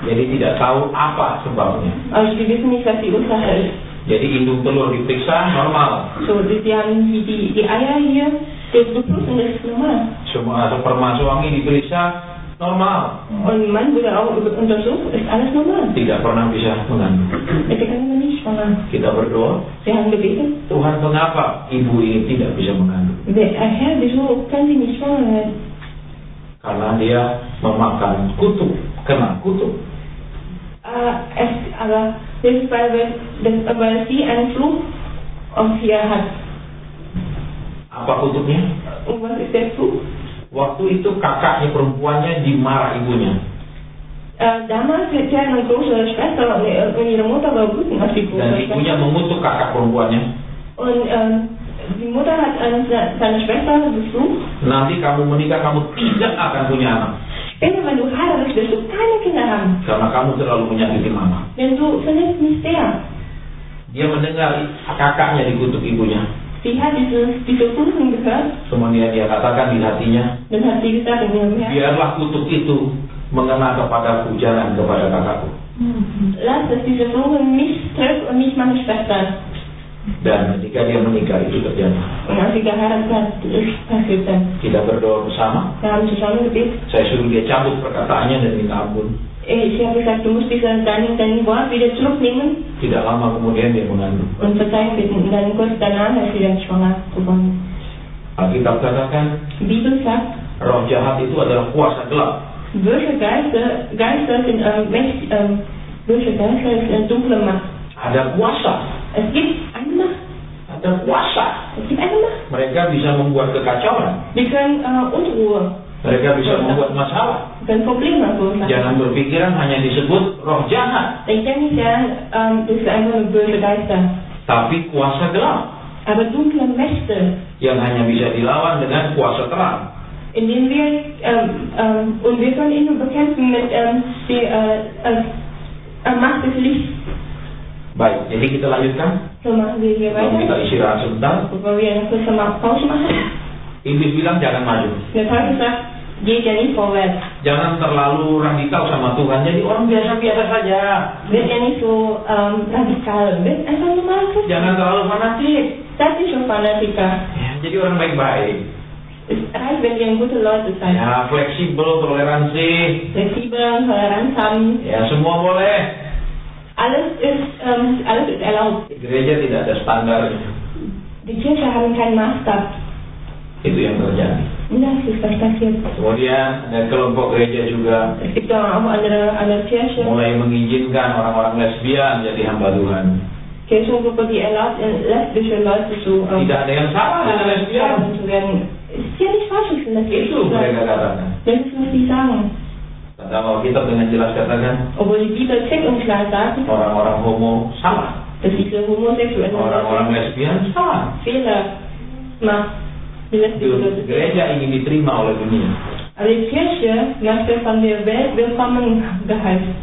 Jadi tidak tahu apa sebabnya. Also sie wissen nicht, was die Ursache ist. Jadi indung telur diperiksa normal. So, sie haben die Eier hier, der Blutfluss und das ist normal. Semua sperma suami diperiksa normal. Und Mann wurde auch untersucht, ist alles normal. Tidak pernah bisa mengandung. Sie können aber nicht schwanger. Kita berdoa, Sie haben gebeten. Tuhan mengapa ibu ini tidak bisa mengandung? Herr, wieso können Sie nicht schwanger werden? Karena dia memakan kutuk, kena kutuk. Aber das ist, weil sie einen Fluch auf ihr hat. Apa kutuknya? Und was ist der Fluch? Waktu itu kakaknya perempuannya dimarah ibunya. Damals hatte er eine große Schwester und ihre Mutter war wütend auf die große Dan ibunya Schwester. mengutuk kakak perempuannya. Und die Mutter hat seine Schwester geflucht. Nanti kamu menikah, kamu tidak akan punya anak. Wenn du heiratest, wirst du keine Kinder haben. Karena kamu terlalu menyakiti mama. Denn du verletzt mich sehr. Dia mendengar kakaknya dikutuk ibunya. Sie hat diese Fluchen gehört. Kemudian dia katakan di hatinya, Dann hat sie gesagt in ihrem Herzen, biarlah kutuk itu mengena kepadaku, jangan kepada kakakku. lass, dass diese Fluchen mich trifft und nicht meine Schwester. Dan ketika dia menikah itu terjadi. Und als sie geheiratet hat, ist passiert dann. Kita berdoa bersama. Wir haben zusammen gebetet. Saya suruh dia cabut perkataannya dan minta ampun. Ich habe gesagt, du musst dein Wort wieder zurücknehmen Tidak lama kemudian dia mengandung. und Verzeihung bitten. Und dann kurz danach ist sie dann schwanger geworden. Alkitab katakan, Die Bibel sagt, roh jahat itu adalah kuasa gelap. böse Geister sind böse Geister ist dunkle Macht. Ada kuasa, Es gibt eine Macht. ada kuasa. Es gibt eine Macht. Mereka bisa membuat kekacauan. Wir können Unruhe, Mereka bisa membuat masalah. wir können Probleme verursachen. Jangan berpikiran hanya disebut roh jahat, Ich denke nicht daran, das ist einfach nur böse Geister. tapi kuasa gelap Aber dunkle Mächte, yang hanya bisa dilawan dengan kuasa terang. indem wir und wir können ihn nur bekämpfen mit der Macht des Lichts. Baik, jadi kita lanjutkan. So machen wir hier Sebelum kita weiter, istirahat sebentar. bevor wir eine kurze Pause machen. Iblis bilang jangan maju. Der Teufel sagt, geht ja nicht vorwärts. Jangan terlalu radikal sama Tuhan. Jadi orang biasa-biasa saja. Wird er nicht so radikal, wird einfach normal Christ. Jangan terlalu fanatik. Das ist schon Fanatiker. Ya, jadi orang baik-baik. Es reicht, wenn wir gute Leute sind. Ya, fleksibel, toleransi. Flexibel, Toleranz haben. Ya, semua boleh. Alles ist erlaubt. Gereja tidak ada standarnya. Die Kirche haben keinen Maßstab. Itu yang terjadi. Das ist was passiert. Kemudian ada kelompok gereja juga Es gibt auch andere Kirchen. mulai mengizinkan orang-orang lesbian jadi hamba Tuhan. Kirchengruppe, die erlaubt, lesbische Leute zu Tidak ada yang salah dengan lesbian. zu werden. Ist ja nicht falsch, ich finde das Itu mereka katakan. Das ist, was die sagen. Kata Alkitab dengan jelas katakan Obwohl die Bibel klipp und klar sagt, orang-orang homo salah, dass diese homosexuellen orang-orang lesbian salah. Fehler macht. Die lesbische Leute. Gereja ingin diterima oleh dunia. Aber die Kirche möchte von der Welt willkommen geheißen.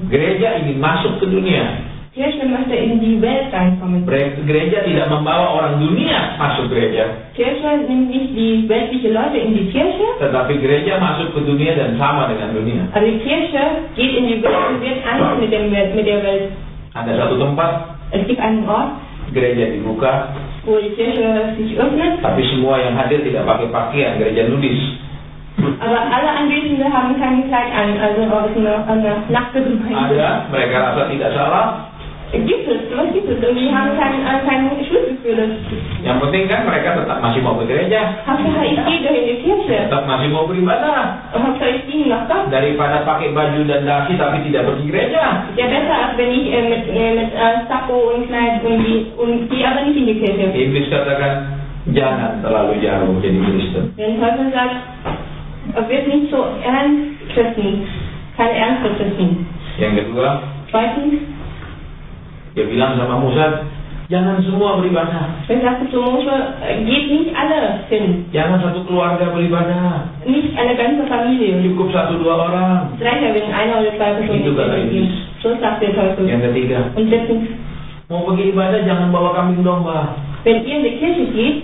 Gereja ingin masuk ke dunia. Kirche möchte in die Welt reinkommen. Gereja tidak membawa orang dunia masuk gereja, Kirche nimmt nicht die weltliche Leute in die Kirche, tetapi gereja masuk ke dunia dan sama dengan dunia. aber die Kirche geht in die Welt und wird eins mit der Welt. Ada satu tempat Es gibt einen Ort, gereja dibuka, wo die Kirche sich öffnet, tapi semua yang hadir tidak pakai pakaian, gereja nudis. aber alle Anwesende haben kein Kleid an, also es ist eine nackte Gemeinde. Ada, mereka rasa tidak salah. Gibt es, was gibt es? Und die haben kein Schuldgefühl. Yang penting kan mereka tetap masih mau ke gereja, Hauptsache ich gehe doch in die Kirche. tetap masih mau beribadah. Hauptsache ich diene nach Gott. Daripada pakai baju dan dasi tapi tidak pergi gereja. Ja, besser als wenn ich mit Sakko und Kleid und die aber nicht in die Kirche. Iblis katakan jangan terlalu jauh jadi Kristen. Wenn Teufel sagt, wird nicht so ernst Christen, kein ernster Christen. Yang kedua, Zweitens, dia bilang sama Musa, jangan semua beribadah. er sagte zu Mose, geht nicht alle hin. Jangan satu keluarga beribadah. Nicht eine ganze Familie. Cukup 1-2 orang. Es reicht ja, wenn einer oder zwei Personen Itu kata gehen. Iblis. So sagt der Teufel. Yang ketiga, Und drittens, mau pergi ibadah jangan bawa kambing domba. wenn ihr in die Kirche geht,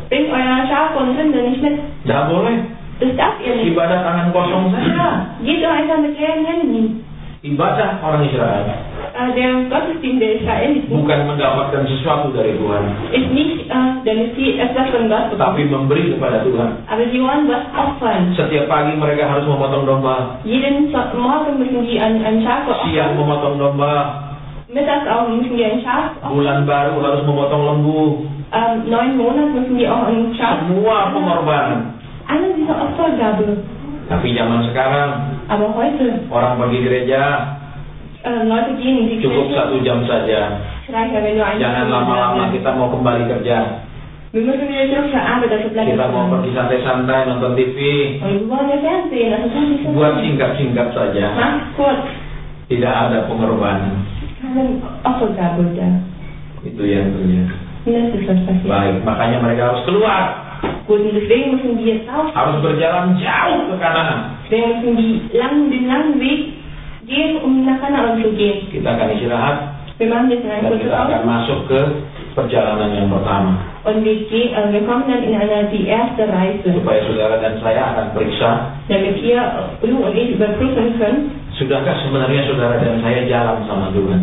bringt euer Schafe und Rinder nicht mit. Tidak boleh. Das darf ihr nicht. Ibadah tangan kosong saja. Geht doch einfach mit leeren Händen. Ibadah orang Israel Der Gottesdienst der Israeliten bukan mendapatkan sesuatu dari Tuhan, ist nicht, damit sie etwas von Gott tapi bekommen. memberi kepada Tuhan. Aber sie wollen was opfern. Setiap pagi mereka harus memotong domba, Jeden Morgen müssen die ein Schaf siang opfern. memotong domba, Mittags auch müssen die ein Schaf opfern. bulan baru harus memotong lembu. 9 Monate müssen die auch ein Schaf. Semua pengorbanan. Alle diese Opfergabe. Tapi zaman sekarang Aber heute, orang pergi gereja Leute gehen in die cukup Kirche. 1 jam saja. Reicht ja, wenn du eine Jangan Stunde lama-lama bleibst. kita mau kembali kerja. Wir müssen wieder zurück zur Arbeit, also bleiben Kita mau pergi santai-santai nonton TV. Und wir wollen ja Fernsehen, also das ist Buat singkat-singkat saja. Mach's kurz. Tidak ada pengorbanan. Keine Opfergabe da. Itu yang terjadi. Und das ist was passiert. Baik, makanya mereka harus keluar. Gut, und deswegen müssen die jetzt raus. Harus berjalan jauh ke kanan. Deswegen müssen die den langen Weg gehen, um nach Kanaan zu gehen. Kita akan istirahat Wir machen jetzt eine dan kurze kita akan Pause. masuk ke perjalanan yang pertama. Und wir kommen dann in die erste Reise, Supaya saudara dan saya akan periksa, damit du und ich überprüfen können, sudahkah sebenarnya saudara dan saya jalan sama Tuhan?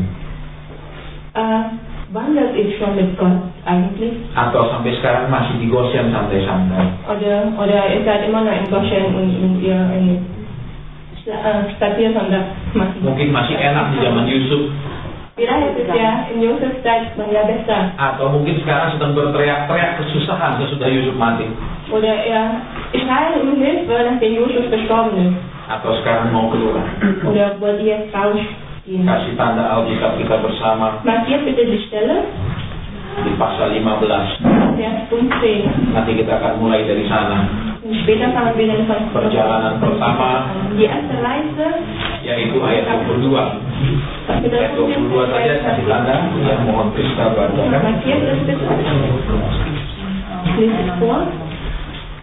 wandert ich schon mit Gott eigentlich? Atau sampai sekarang masih di Goshen santai-santai? Oder ihr seid immer noch in Goshen und ihr Spaziersonntag macht? Mungkin masih enak di zaman Yusuf. Vielleicht ist es ja in Josefs Zeit noch ja besser. Atau mungkin sekarang sedang berteriak-teriak kesusahan sesudah Yusuf mati. Oder er schreit um Hilfe, nachdem Josef gestorben ist. Atau sekarang mau keluar. Oder wollt ihr jetzt rausgehen? Kasih tanda Alkitab kita bersama Markiert bitte die Stelle, di pasal 15. Vers 15. Nanti kita akan mulai dari sana. Und später fangen wir dann von Perjalanan pertama, Die erste Reise, yaitu ayat 22. Ayat 22 saja kasih tanda. Ya, mohon Krista bacakan. markiert es bitte. Ich lese es vor.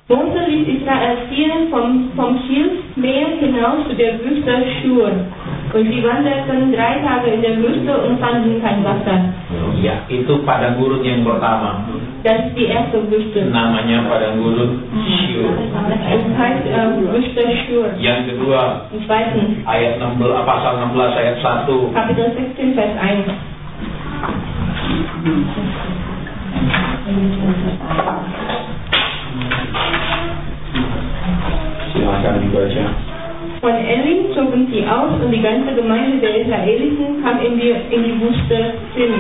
Mose ließ Israel ziehen vom Schilfmeer hinaus zu der Wüste Schur. Und sie wanderten 3 Tage in der Wüste und fanden kein Wasser. Ya, itu padang gurun yang pertama. Das ist die erste Wüste. Namanya padang gurun Shur. Es heißt Wüste Shur. Yang kedua, Und zweitens, ayat 16, pasal 16 ayat 1. Kapitel 16, Vers 1. Silakan dibaca. Von Elim zogen sie aus und die ganze Gemeinde der Israeliten kam in die Wüste Sin,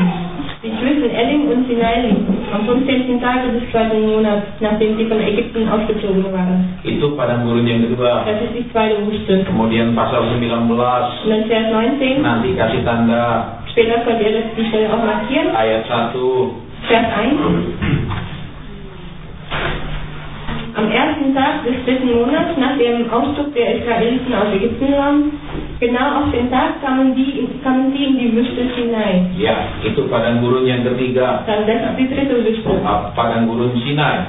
die zwischen Elim und Sinai liegt, am 15. Tag des 2. Monats, nachdem sie von Ägypten ausgezogen waren. Itu padang gurun yang kedua. Das ist die zweite Wüste. Kemudian pasal 19, Und dann Vers 19, nanti kasih tanda später könnt ihr die Stelle auch markieren, ayat 1. Vers 1. Am ersten Tag des 3. Monats nach dem Auszug der Israeliten aus Ägyptenland, genau auf den Tag kamen sie in die Wüste Sinai. Ya, itu padang gurun yang ketiga. Dann das ist die dritte Wüste, Padang gurun Sinai.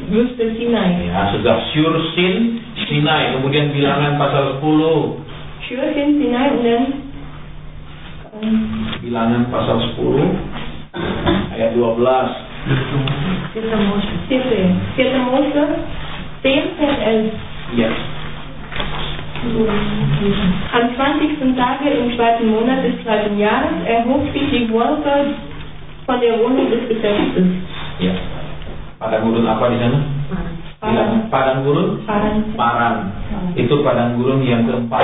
Wüste Sinai. Ya, sudah Shur, Sin, Sinai. Kemudian bilangan pasal 10. Shur, Sin, Sinai und dann Bilangan pasal 10 ayat 12. 4. Mose 10, Vers 11. Ya. Am 20. Tage im 2. Monat des 2. Jahres erhob sich die Wolke von der Wohnung des Gesetzes. Ya. Padang gurun apa di sana? Paran. Padang gurun Paran. Itu padang gurun yang keempat.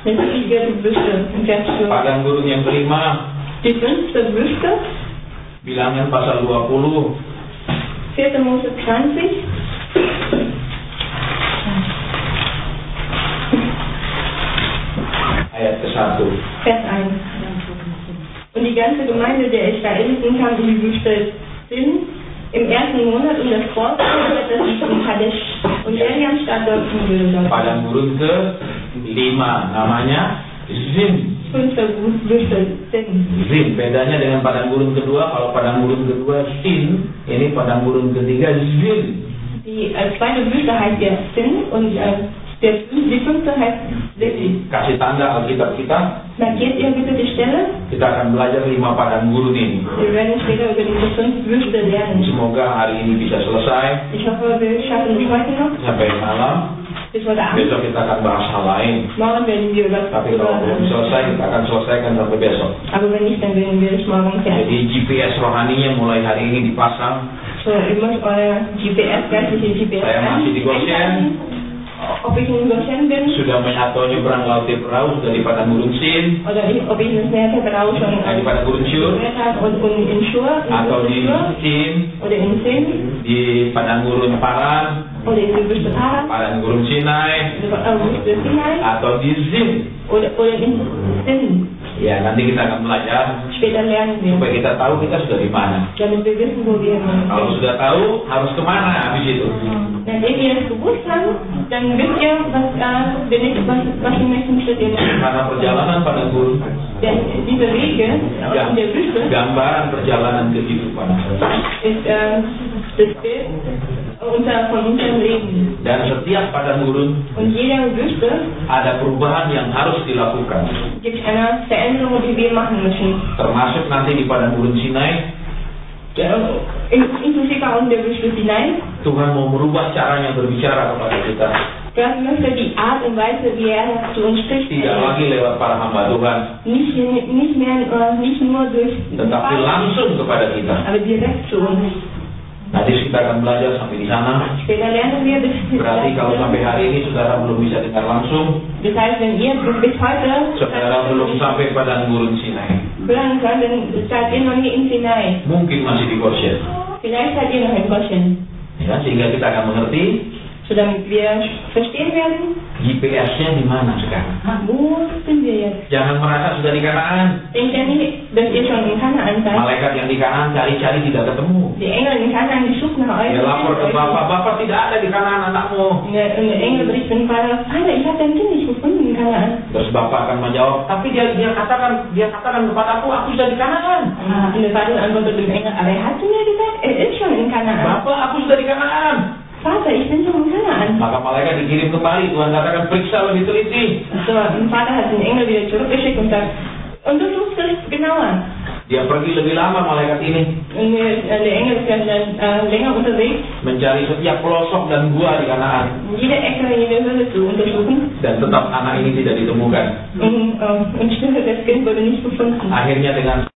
Das ist die vierte Wüste in Vers 4. Padang gurun yang kelima, Die 5. Wüste, bilangan pasal 20. 4. Mose 20. Ayat ke-1. Vers 1. Und die ganze Gemeinde der Israeliten kam in die Wüste Sin im 1. Monat und das Volk das liegt in Kadesh. Und Miriam stand dort im Wildnis. Padang gurun ke-5 namanya Zin. 5. Wüste Sin. Zin. Bedanya dengan padang gurun kedua. Kalau padang gurun kedua Sin, ini padang gurun ketiga Zin. Die zweite Wüste heißt ja Sin und die 5. heißt Sin. Kasih tanda Alkitab kita. Markiert ihr bitte die Stelle? Kita akan belajar 5 padang gurun ini. Wir werden später über diese 5 Wüste lernen. Semoga hari ini bisa selesai Ich hoffe, wir schaffen es heute noch. sampai malam. Bis heute Abend. Besok kita akan bahas hal lain. Morgen werden wir über Tapi kalau belum selesai, kita akan selesaikan sampai besok. Aber wenn nicht, dann werden wir es morgen fertig. Jadi GPS rohaninya mulai hari ini dipasang. So, ihr müsst euer GPS, geistliche GPS Saya masih di Goshen. einschalten. Ob ich in Goshen bin Sudah atau nyebrang laut Perahu, sudah di padang gurun Sin, oder ob ich ins Meer Vertrau schon di padang gurun Shur, und in Schur, atau di Sin, oder in Sin di padang gurun Paran, oder in der Wüste Paran, padang gurun Sinai, Wüste Sinai atau di Zin. oder in Sin. Ya, nanti kita akan belajar Später lernen wir, supaya kita tahu kita sudah di mana. damit wir wissen, wo wir Kalau sind. sudah tahu, harus kemana habis itu. Wenn ihr es gewusst habt, dann wisst ihr, was den nächsten Schritt ihr macht. Karena perjalanan padang gurun, Denn diese Wege in der Wüste gambaran perjalanan kehidupan. ist das Bild von unserem Leben. Dan setiap padang gurun Und jeder Wüste ada perubahan yang harus dilakukan. gibt es eine Veränderung, die wir machen müssen. Termasuk nanti di padang gurun Sinai, Inklusive auch in der Wüste hinein. Tuhan mau merubah caranya berbicara kepada kita. Gott möchte die Art und Weise, wie er zu uns spricht, Tidak lagi lewat para hamba Tuhan, nicht nur durch tetapi langsung kepada kita. aber direkt zu uns. Nanti kita akan belajar sampai di sana. Später lernen wir Berarti kalau sampai hari ini saudara belum bisa dengar langsung, Das heißt, wenn ihr bis heute saudara belum sampai padang gurun Sinai, hören könnt, dann seid ihr noch nie in Sinai. mungkin masih di Goshen. Vielleicht seid ihr noch in Goshen. Ya, sehingga kita akan mengerti So damit wir verstehen werden, GPS-nya di mana sekarang. wo sind wir jetzt? Jangan merasa sudah di Kanaan. Denkt ja nicht, dass ihr schon in Kanaan seid. Malaikat yang di Kanaan cari-cari tidak ketemu. Die Engel in Kanaan, die suchen nach euch. Dia lapor ke bapak tidak ada di Kanaan anakmu. Und der Engel berichtet dem Vater, Vater, ich habe dein Kind nicht gefunden in Kanaan. Terus bapak akan menjawab, tapi dia katakan kepadaku, aku sudah di Kanaan. Und der Vater antwortet dem Engel, aber er hat zu mir gesagt, er ist schon in Kanaan. Bapak, aku sudah di Kanaan. Vater, ich bin schon in Kanaan. Maka malaikat dikirim kembali, Tuhan katakan periksa lebih teliti. So, der Vater hat den Engel wieder zurückgeschickt und sagt, untersucht es genauer. Dia pergi lebih lama malaikat ini, Und der Engel ist dann länger unterwegs, mencari setiap pelosok dan gua di Kanaan, jede Ecke in der Höhle zu untersuchen. dan tetap anak ini tidak ditemukan. Und das Kind wurde nicht gefunden. Akhirnya dengan